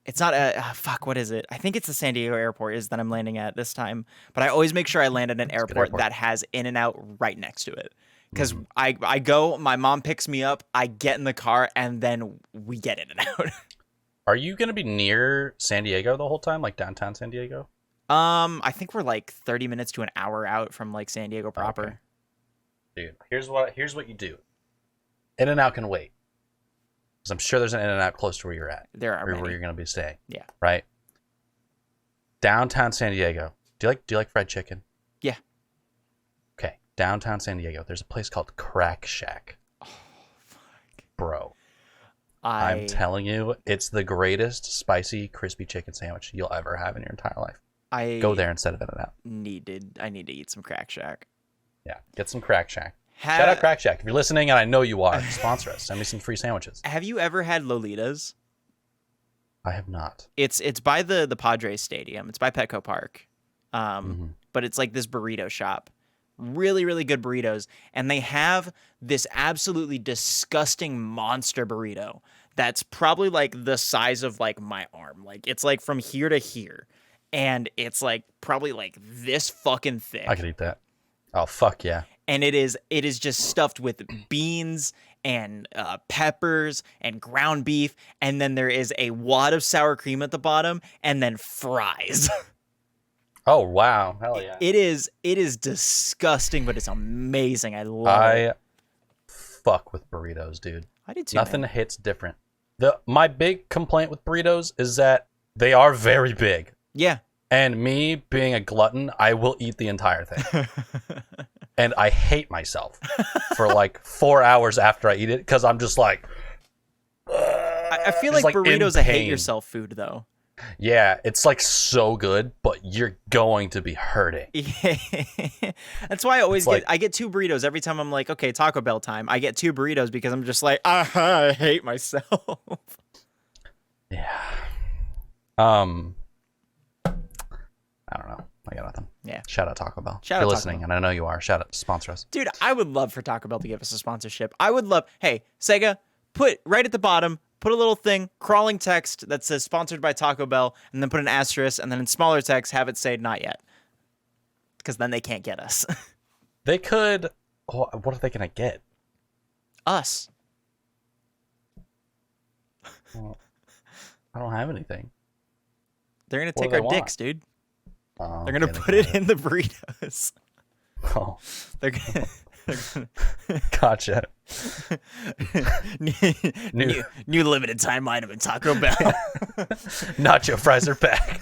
[SPEAKER 1] it's not fuck, what is it? I think it's the San Diego airport is that I'm landing at this time, but I always make sure I land at an airport that has In-N-Out right next to it. Because I go, my mom picks me up, I get in the car, and then we get In-N-Out.
[SPEAKER 2] Are you going to be near San Diego the whole time, like downtown San Diego?
[SPEAKER 1] I think we're like 30 minutes to an hour out from like San Diego proper.
[SPEAKER 2] Okay. Dude, here's what you do. In-N-Out can wait. Because I'm sure there's an In-N-Out close to where you're at.
[SPEAKER 1] There are
[SPEAKER 2] where you're going to be staying.
[SPEAKER 1] Yeah.
[SPEAKER 2] Right? Downtown San Diego. Do you like fried chicken?
[SPEAKER 1] Yeah.
[SPEAKER 2] Okay. Downtown San Diego. There's a place called Crack Shack.
[SPEAKER 1] Oh, fuck.
[SPEAKER 2] Bro. I'm telling you, it's the greatest spicy, crispy chicken sandwich you'll ever have in your entire life. Go there instead of In-N-Out.
[SPEAKER 1] I need to eat some Crack Shack.
[SPEAKER 2] Yeah, get some Crack Shack. Shout out Crack Shack. If you're listening, and I know you are, sponsor us. Send me some free sandwiches.
[SPEAKER 1] Have you ever had Lolitas?
[SPEAKER 2] I have not.
[SPEAKER 1] It's by the Padres Stadium. It's by Petco Park. But it's like this burrito shop. Really, really good burritos. And they have this absolutely disgusting monster burrito that's probably like the size of like my arm. Like it's like from here to here. And it's like probably like this fucking thick.
[SPEAKER 2] I could eat that. Oh, fuck yeah.
[SPEAKER 1] And it is just stuffed with beans and peppers and ground beef. And then there is a wad of sour cream at the bottom and then fries.
[SPEAKER 2] Oh, wow. Hell yeah.
[SPEAKER 1] It is disgusting, but it's amazing. I love it.
[SPEAKER 2] I fuck with burritos, dude.
[SPEAKER 1] I do too.
[SPEAKER 2] Nothing hits different. My big complaint with burritos is that they are very big.
[SPEAKER 1] Yeah.
[SPEAKER 2] And me being a glutton, I will eat the entire thing. And I hate myself for like 4 hours after I eat it because I'm just like...
[SPEAKER 1] I feel like burritos a hate yourself food, though.
[SPEAKER 2] Yeah, it's like so good, but you're going to be hurting.
[SPEAKER 1] Yeah. That's why I get 2 burritos every time I'm like, okay, Taco Bell time. I get 2 burritos because I'm just like, I hate myself.
[SPEAKER 2] Yeah. I don't know. I got nothing.
[SPEAKER 1] Yeah.
[SPEAKER 2] Shout out Taco Bell.
[SPEAKER 1] Shout
[SPEAKER 2] if you're
[SPEAKER 1] out
[SPEAKER 2] listening, and I know you are. Shout out, sponsor us.
[SPEAKER 1] Dude, I would love for Taco Bell to give us a sponsorship. I would love, hey, Sega, put right at the bottom, put a little thing, crawling text that says sponsored by Taco Bell, and then put an asterisk, and then in smaller text, have it say not yet. Because then they can't get us.
[SPEAKER 2] They could, what are they going to get?
[SPEAKER 1] Us.
[SPEAKER 2] Well, I don't have anything.
[SPEAKER 1] They're going to take our dicks, dude.
[SPEAKER 2] Oh,
[SPEAKER 1] they're going to put it in the burritos.
[SPEAKER 2] Oh.
[SPEAKER 1] They're going to...
[SPEAKER 2] Gotcha.
[SPEAKER 1] new limited time item in Taco Bell.
[SPEAKER 2] Nacho fries are back.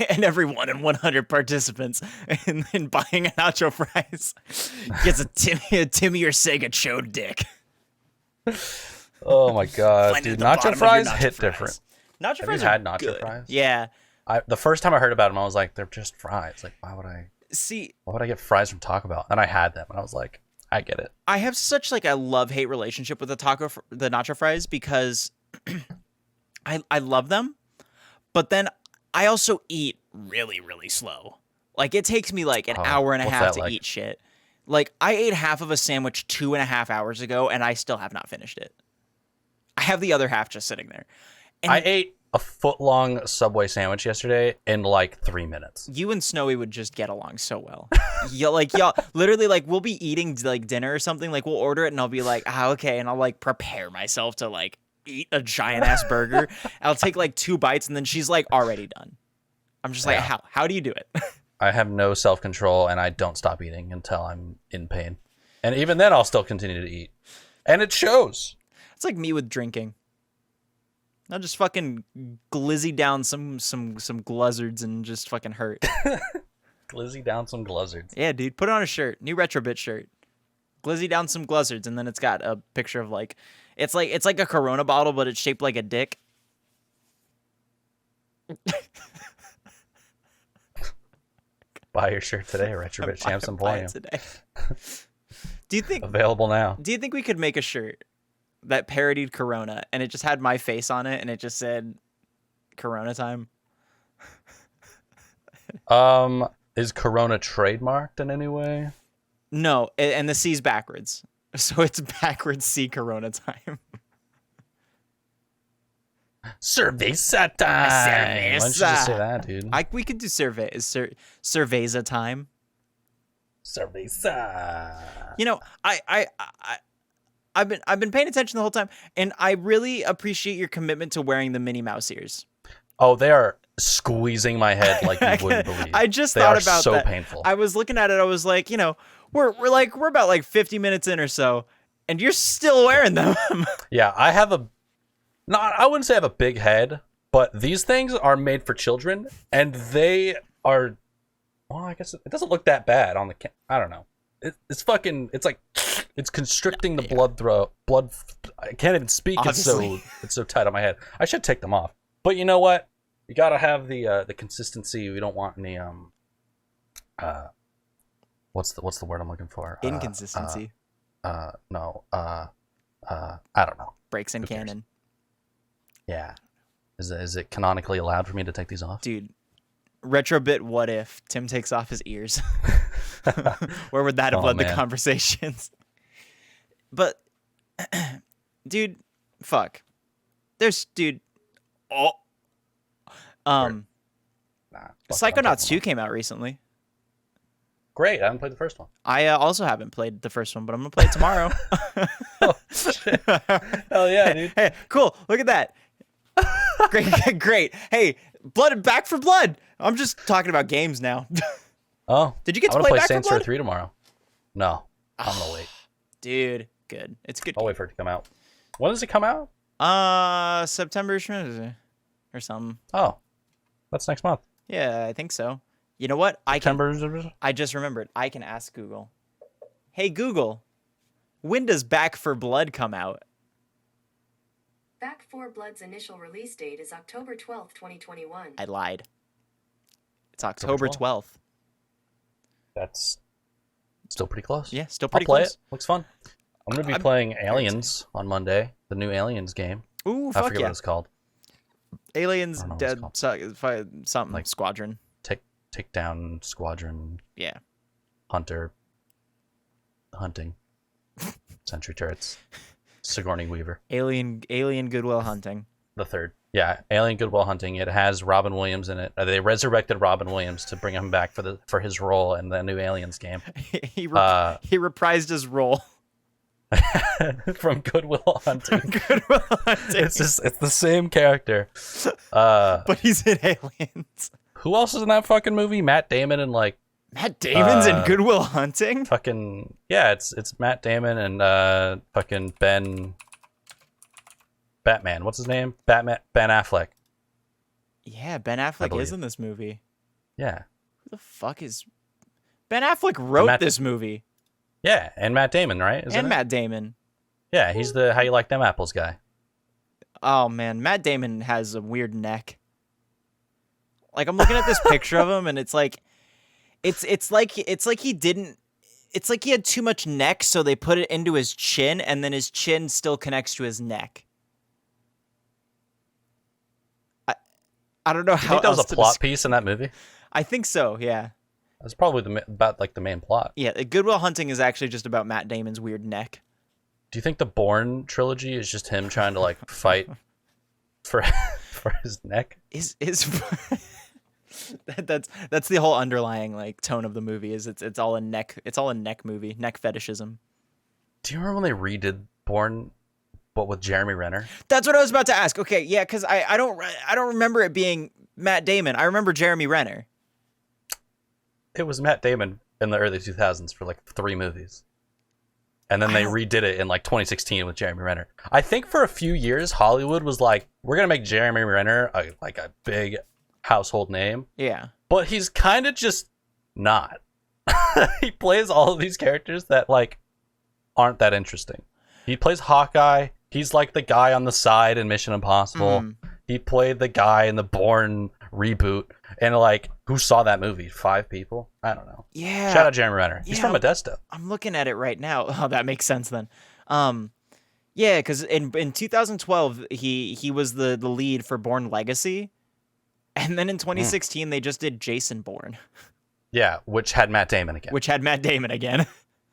[SPEAKER 1] And every 1 in 100 participants in buying a nacho fries gets a Timmy or Sega chode dick.
[SPEAKER 2] Oh my god, dude! Nacho fries hit different.
[SPEAKER 1] Nacho fries
[SPEAKER 2] have you
[SPEAKER 1] are
[SPEAKER 2] had nacho
[SPEAKER 1] good.
[SPEAKER 2] fries?
[SPEAKER 1] Yeah.
[SPEAKER 2] The first time I heard about them, I was like, they're just fries. Like, why would I get fries from Taco Bell? And I had them, and I was like, I get it.
[SPEAKER 1] I have such like a love-hate relationship with the nacho fries because I love them, but then I also eat really, really slow. Like it takes me like an hour and a half to eat shit. Like I ate half of a sandwich 2.5 hours ago and I still have not finished it. I have the other half just sitting there. And
[SPEAKER 2] I ate a foot-long Subway sandwich yesterday in like 3 minutes.
[SPEAKER 1] You and Snowy would just get along so well. y'all literally like we'll be eating like dinner or something, like we'll order it and I'll be like, okay, and I'll like prepare myself to like eat a giant ass burger. I'll take like 2 bites and then she's like already done. I'm just like, how do you do it?
[SPEAKER 2] I have no self-control and I don't stop eating until I'm in pain. And even then I'll still continue to eat. And it shows.
[SPEAKER 1] It's like me with drinking. I'll just fucking glizzy down some gluzzards and just fucking hurt.
[SPEAKER 2] Glizzy down some gluzzards.
[SPEAKER 1] Yeah, dude. Put it on a shirt. New Retrobit shirt. Glizzy down some gluzzards, and then it's got a picture of like it's like a Corona bottle, but it's shaped like a dick.
[SPEAKER 2] Buy your shirt today, Retrobit Champs Emporium.
[SPEAKER 1] Today. Do you think
[SPEAKER 2] available now?
[SPEAKER 1] Do you think we could make a shirt that parodied Corona and it just had my face on it and it just said Corona time?
[SPEAKER 2] Is Corona trademarked in any way?
[SPEAKER 1] No, and the C's backwards. So it's backwards C Corona time.
[SPEAKER 2] Cerveza time. Why don't you just say that, dude?
[SPEAKER 1] We could do Cerveza time.
[SPEAKER 2] Cerveza.
[SPEAKER 1] You know, I've been paying attention the whole time, and I really appreciate your commitment to wearing the Minnie Mouse ears.
[SPEAKER 2] Oh, they are squeezing my head like you wouldn't believe.
[SPEAKER 1] I just thought about
[SPEAKER 2] so
[SPEAKER 1] that.
[SPEAKER 2] Painful.
[SPEAKER 1] I was looking at it. I was like, you know, we're about like 50 minutes in or so, and you're still wearing them.
[SPEAKER 2] Yeah, I wouldn't say I have a big head, but these things are made for children, and they are. Well, I guess it doesn't look that bad on the. I don't know. It's fucking. It's like. It's constricting the blood. I can't even speak.
[SPEAKER 1] Obviously.
[SPEAKER 2] It's so tight on my head. I should take them off. But you know what? You gotta have the consistency. We don't want any what's the word I'm looking for?
[SPEAKER 1] Inconsistency.
[SPEAKER 2] No. I don't know.
[SPEAKER 1] Breaks in canon.
[SPEAKER 2] Yeah. Is it canonically allowed for me to take these off?
[SPEAKER 1] Dude, Retrobit, what if Tim takes off his ears? Where would that have led the conversations? But, dude, fuck. Psychonauts 2 came out recently.
[SPEAKER 2] Great, I haven't played the first one.
[SPEAKER 1] I also haven't played the first one, but I'm gonna play it tomorrow.
[SPEAKER 2] Oh, shit. Hell yeah, dude.
[SPEAKER 1] Hey, cool. Look at that. Great. Hey, Back for Blood. I'm just talking about games now.
[SPEAKER 2] Oh.
[SPEAKER 1] Did you get to play Back
[SPEAKER 2] Saints
[SPEAKER 1] for Blood?
[SPEAKER 2] Row 3 tomorrow. No. I'm gonna wait.
[SPEAKER 1] Dude, good. It's good.
[SPEAKER 2] I'll wait for it to come out. When does it come out?
[SPEAKER 1] September or something.
[SPEAKER 2] Oh. That's next month.
[SPEAKER 1] Yeah, I think so. You know what? I just remembered. I can ask Google. Hey Google, when does Back for Blood come out?
[SPEAKER 3] Back 4 Blood's initial release date is October 12th, 2021.
[SPEAKER 1] I lied. It's October 12th.
[SPEAKER 2] That's still pretty close.
[SPEAKER 1] Yeah, still pretty
[SPEAKER 2] I'll play
[SPEAKER 1] close.
[SPEAKER 2] It. Looks fun. I'm going to be playing Aliens on Monday, the new Aliens game.
[SPEAKER 1] Ooh,
[SPEAKER 2] I forget what it's called.
[SPEAKER 1] Aliens Dead something like Squadron.
[SPEAKER 2] Take down Squadron.
[SPEAKER 1] Yeah.
[SPEAKER 2] Hunting. Sentry turrets. Sigourney Weaver.
[SPEAKER 1] Alien Good Will Hunting.
[SPEAKER 2] The third. Yeah, Alien Good Will Hunting. It has Robin Williams in it. They resurrected Robin Williams to bring him back for his role in the new Aliens game.
[SPEAKER 1] He reprised his role.
[SPEAKER 2] From Good Will Hunting.
[SPEAKER 1] Good Will Hunting.
[SPEAKER 2] It's the same character.
[SPEAKER 1] But he's in Aliens.
[SPEAKER 2] Who else is in that fucking movie? Matt Damon and like
[SPEAKER 1] Matt Damon's in Good Will Hunting?
[SPEAKER 2] Fucking yeah, it's Matt Damon and fucking Batman. What's his name? Ben Affleck.
[SPEAKER 1] Yeah, Ben Affleck is in this movie.
[SPEAKER 2] Yeah.
[SPEAKER 1] Who the fuck is Ben Affleck wrote this movie?
[SPEAKER 2] Yeah, and Matt Damon, right?
[SPEAKER 1] Matt Damon.
[SPEAKER 2] Yeah, he's the How You Like Them Apples guy. Oh
[SPEAKER 1] man, Matt Damon has a weird neck. Like I'm looking at this picture of him, and it's like he didn't. it's like he had too much neck, so they put it into his chin, and then his chin still connects to his neck. I don't know
[SPEAKER 2] You
[SPEAKER 1] how
[SPEAKER 2] think that was
[SPEAKER 1] else
[SPEAKER 2] a
[SPEAKER 1] to
[SPEAKER 2] plot piece in that movie?
[SPEAKER 1] I think so, yeah.
[SPEAKER 2] That's probably about like the main plot.
[SPEAKER 1] Yeah, Good Will Hunting is actually just about Matt Damon's weird neck.
[SPEAKER 2] Do you think the Bourne trilogy is just him trying to like fight for his neck?
[SPEAKER 1] That's the whole underlying like tone of the movie. Is it's all a neck movie, neck fetishism.
[SPEAKER 2] Do you remember when they redid Bourne, but with Jeremy Renner?
[SPEAKER 1] That's what I was about to ask. Okay, yeah, because I don't remember it being Matt Damon. I remember Jeremy Renner.
[SPEAKER 2] It was Matt Damon in the early 2000s for like 3 movies. And then they redid it in like 2016 with Jeremy Renner. I think for a few years, Hollywood was like, we're going to make Jeremy Renner a big household name.
[SPEAKER 1] Yeah.
[SPEAKER 2] But he's kind of just not. He plays all of these characters that like aren't that interesting. He plays Hawkeye. He's like the guy on the side in Mission Impossible. He played the guy in the Bourne reboot. And like, who saw that movie? 5 people? I don't know.
[SPEAKER 1] Yeah.
[SPEAKER 2] Shout out Jeremy Renner. He's from Modesto.
[SPEAKER 1] I'm looking at it right now. Oh, that makes sense then. Yeah, because in 2012 he was the lead for Bourne Legacy, and then in 2016 they just did Jason Bourne.
[SPEAKER 2] Yeah, which had Matt Damon again.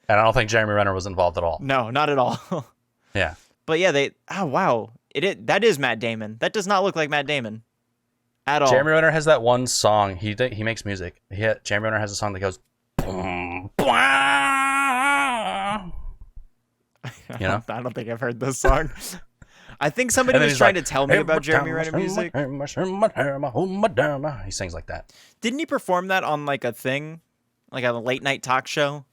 [SPEAKER 2] And I don't think Jeremy Renner was involved at all.
[SPEAKER 1] No, not at all.
[SPEAKER 2] Yeah.
[SPEAKER 1] But yeah, wow. That is Matt Damon. That does not look like Matt Damon at all.
[SPEAKER 2] Jeremy Renner has that one song. He makes music. Jeremy Renner has a song that goes boom, blah. You know?
[SPEAKER 1] I don't think I've heard this song. I think somebody was trying to tell me about Jeremy Renner music.
[SPEAKER 2] He sings like that.
[SPEAKER 1] Didn't he perform that on like a thing? Like a late night talk show?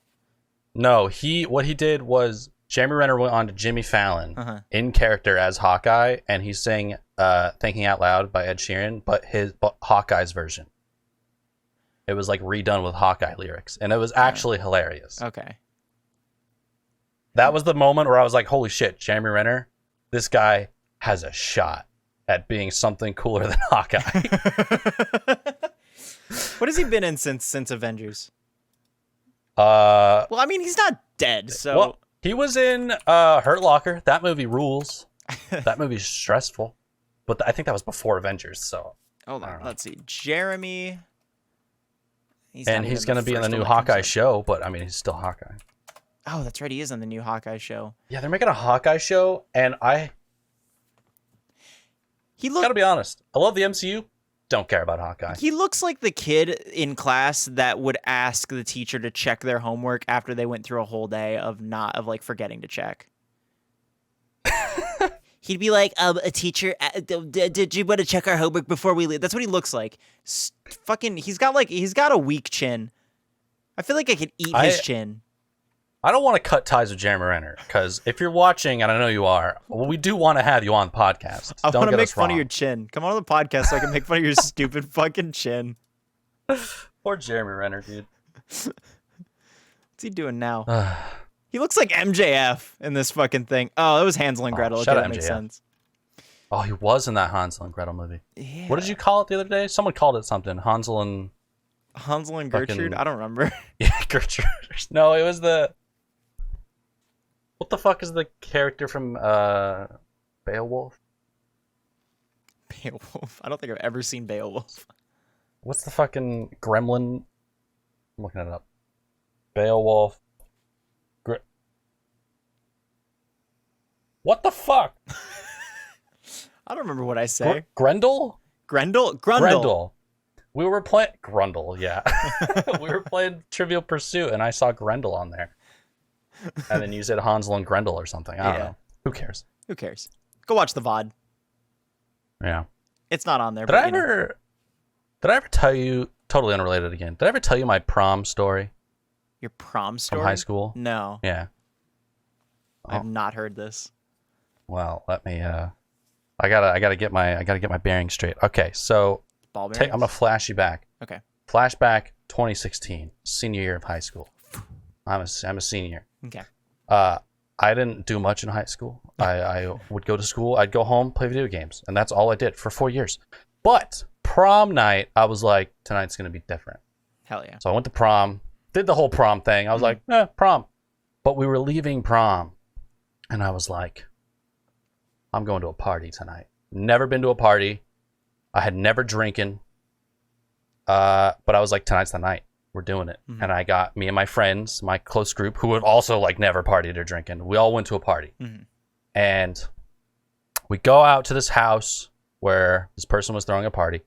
[SPEAKER 2] No, what he did was Jeremy Renner went on to Jimmy Fallon in character as Hawkeye, and he sang Thinking Out Loud by Ed Sheeran, but Hawkeye's version. It was like redone with Hawkeye lyrics, and it was actually hilarious.
[SPEAKER 1] Okay.
[SPEAKER 2] That was the moment where I was like, holy shit, Jeremy Renner, this guy has a shot at being something cooler than Hawkeye.
[SPEAKER 1] What has he been in since Avengers?
[SPEAKER 2] Well,
[SPEAKER 1] I mean, he's not dead, so...
[SPEAKER 2] Well, he was in Hurt Locker. That movie rules. That movie's stressful. But I think that was before Avengers, so...
[SPEAKER 1] Hold on, let's see. Jeremy...
[SPEAKER 2] He's going to be in the new Hawkeye show, but I mean, he's still Hawkeye.
[SPEAKER 1] Oh, that's right. He is on the new Hawkeye show.
[SPEAKER 2] Yeah, they're making a Hawkeye show, and gotta be honest, I love the MCU, don't care about Hawkeye.
[SPEAKER 1] He looks like the kid in class that would ask the teacher to check their homework after they went through a whole day of forgetting to check. He'd be like, a teacher, did you want to check our homework before we leave? That's what he looks like. He's got a weak chin. I feel like I could eat his chin.
[SPEAKER 2] I don't want to cut ties with Jeremy Renner, because if you're watching, and I know you are, we do want to have you on the podcast.
[SPEAKER 1] I want to make fun of your chin. Come on the podcast so I can make fun of your stupid fucking chin.
[SPEAKER 2] Poor Jeremy Renner, dude.
[SPEAKER 1] What's he doing now? He looks like MJF in this fucking thing. Oh, it was Hansel and Gretel.
[SPEAKER 2] Shout
[SPEAKER 1] okay,
[SPEAKER 2] out
[SPEAKER 1] that makes
[SPEAKER 2] MJF.
[SPEAKER 1] Sense.
[SPEAKER 2] Oh, he was in that Hansel and Gretel movie.
[SPEAKER 1] Yeah.
[SPEAKER 2] What did you call it the other day? Someone called it something. Hansel and
[SPEAKER 1] Gertrude? I don't remember.
[SPEAKER 2] Yeah, Gertrude. No, it was the... What the fuck is the character from Beowulf?
[SPEAKER 1] Beowulf? I don't think I've ever seen Beowulf.
[SPEAKER 2] What's the fucking gremlin? I'm looking it up. Beowulf. What the fuck?
[SPEAKER 1] I don't remember what I say.
[SPEAKER 2] Grendel?
[SPEAKER 1] Grundle.
[SPEAKER 2] We were playing... Grundle, yeah. We were playing Trivial Pursuit, and I saw Grendel on there. And then you said Hansel and Grendel or something. I don't know. Who cares?
[SPEAKER 1] Go watch the VOD.
[SPEAKER 2] Yeah.
[SPEAKER 1] It's not on there.
[SPEAKER 2] Did I ever tell you, totally unrelated again, did I ever tell you my prom story?
[SPEAKER 1] Your prom story?
[SPEAKER 2] From high school?
[SPEAKER 1] No.
[SPEAKER 2] Yeah.
[SPEAKER 1] I've not heard this.
[SPEAKER 2] Well, let me, I gotta get my bearings straight. Okay, so
[SPEAKER 1] Ball bearings?
[SPEAKER 2] I'm gonna flash you back.
[SPEAKER 1] Okay.
[SPEAKER 2] Flashback 2016, senior year of high school. I'm a senior.
[SPEAKER 1] Okay.
[SPEAKER 2] I didn't do much in high school. I would go to school, I'd go home, play video games, and that's all I did for 4 years. But prom night, I was like, tonight's gonna be different.
[SPEAKER 1] Hell yeah.
[SPEAKER 2] So I went to prom. did the whole prom thing. I was like, prom. But we were leaving prom, and I was like, I'm going to a party tonight. Never been to a party. I had never drinking. But I was like, tonight's the night. We're doing it. Mm-hmm. And I got me and my friends, my close group, who had also like never partied or drinking. We all went to a party. Mm-hmm. And we go out to this house where this person was throwing a party.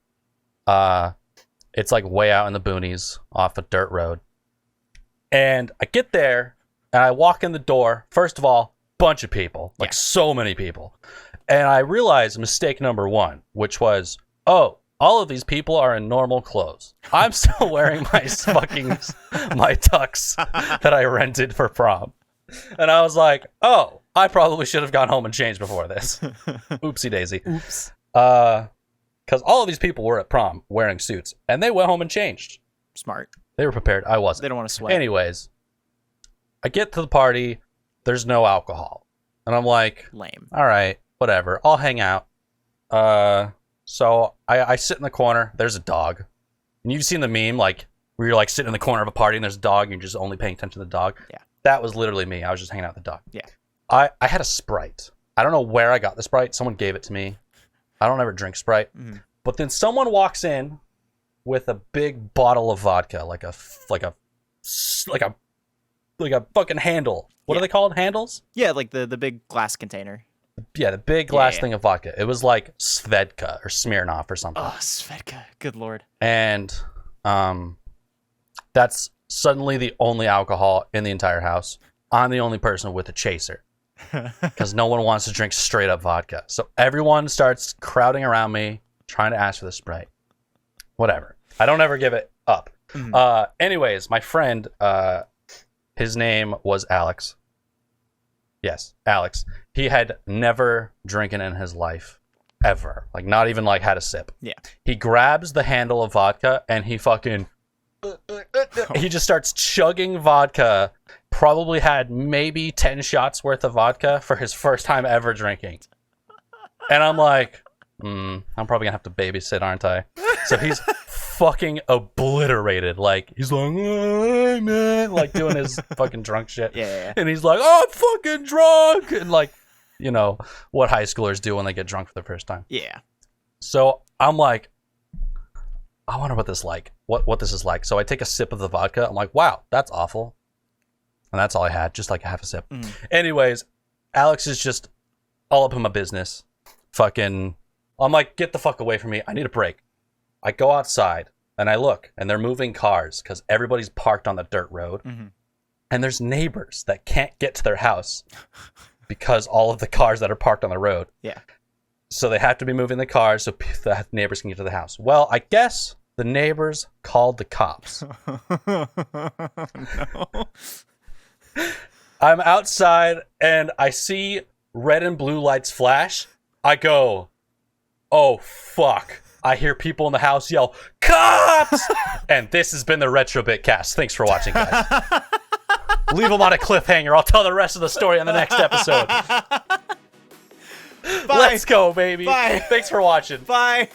[SPEAKER 2] It's like way out in the boonies off a dirt road. And I get there and I walk in the door. First of all, bunch of people, like so many people. And I realized mistake number one, which was, oh, all of these people are in normal clothes. I'm still wearing my my tux that I rented for prom. And I was like, oh, I probably should have gone home and changed before this. Oopsie daisy.
[SPEAKER 1] Oops.
[SPEAKER 2] Because all of these people were at prom wearing suits, and they went home and changed.
[SPEAKER 1] Smart.
[SPEAKER 2] They were prepared. I wasn't.
[SPEAKER 1] They don't want to sweat.
[SPEAKER 2] Anyways, I get to the party. There's no alcohol. And I'm like,
[SPEAKER 1] lame.
[SPEAKER 2] All right, whatever. I'll hang out. So I sit in the corner. There's a dog. And you've seen the meme, like, where you're like sitting in the corner of a party and there's a dog and you're just only paying attention to the dog.
[SPEAKER 1] Yeah.
[SPEAKER 2] That was literally me. I was just hanging out with the dog.
[SPEAKER 1] Yeah.
[SPEAKER 2] I had a Sprite. I don't know where I got the Sprite. Someone gave it to me. I don't ever drink Sprite. Mm. But then someone walks in with a big bottle of vodka, like a fucking handle. What are they called? Handles?
[SPEAKER 1] Yeah, like the big glass container.
[SPEAKER 2] Yeah, the big glass thing of vodka. It was like Svedka or Smirnoff or something.
[SPEAKER 1] Oh, Svedka. Good lord.
[SPEAKER 2] And that's suddenly the only alcohol in the entire house. I'm the only person with a chaser. Because no one wants to drink straight up vodka. So everyone starts crowding around me, trying to ask for the Sprite. Whatever. I don't ever give it up. Mm-hmm. Anyways, my friend, his name was Alex. Yes, Alex. He had never drinking in his life. Ever. Like, not even, like, had a sip.
[SPEAKER 1] Yeah.
[SPEAKER 2] He grabs the handle of vodka, and he fucking... He just starts chugging vodka. Probably had maybe 10 shots worth of vodka for his first time ever drinking. And I'm like, I'm probably gonna have to babysit, aren't I? So he's fucking obliterated. Like, he's like, oh, man, like doing his fucking drunk shit.
[SPEAKER 1] Yeah.
[SPEAKER 2] And he's like, oh, I'm fucking drunk. And like, you know, what high schoolers do when they get drunk for the first time.
[SPEAKER 1] Yeah.
[SPEAKER 2] So I'm like, I wonder what this is like. So I take a sip of the vodka. I'm like, wow, that's awful. And that's all I had, just like half a sip. Anyways, Alex is just all up in my business. Fucking, I'm like, get the fuck away from me. I need a break. I go outside and I look and they're moving cars because everybody's parked on the dirt road. Mm-hmm. And there's neighbors that can't get to their house because all of the cars that are parked on the road.
[SPEAKER 1] Yeah.
[SPEAKER 2] So they have to be moving the cars so the neighbors can get to the house. Well, I guess the neighbors called the cops.
[SPEAKER 1] No.
[SPEAKER 2] I'm outside and I see red and blue lights flash. I go, oh, fuck. I hear people in the house yell, cops! And this has been the Retro Bit Cast. Thanks for watching, guys. Leave them on a cliffhanger. I'll tell the rest of the story on the next episode.
[SPEAKER 1] Bye.
[SPEAKER 2] Let's go, baby.
[SPEAKER 1] Bye.
[SPEAKER 2] Thanks for watching.
[SPEAKER 1] Bye.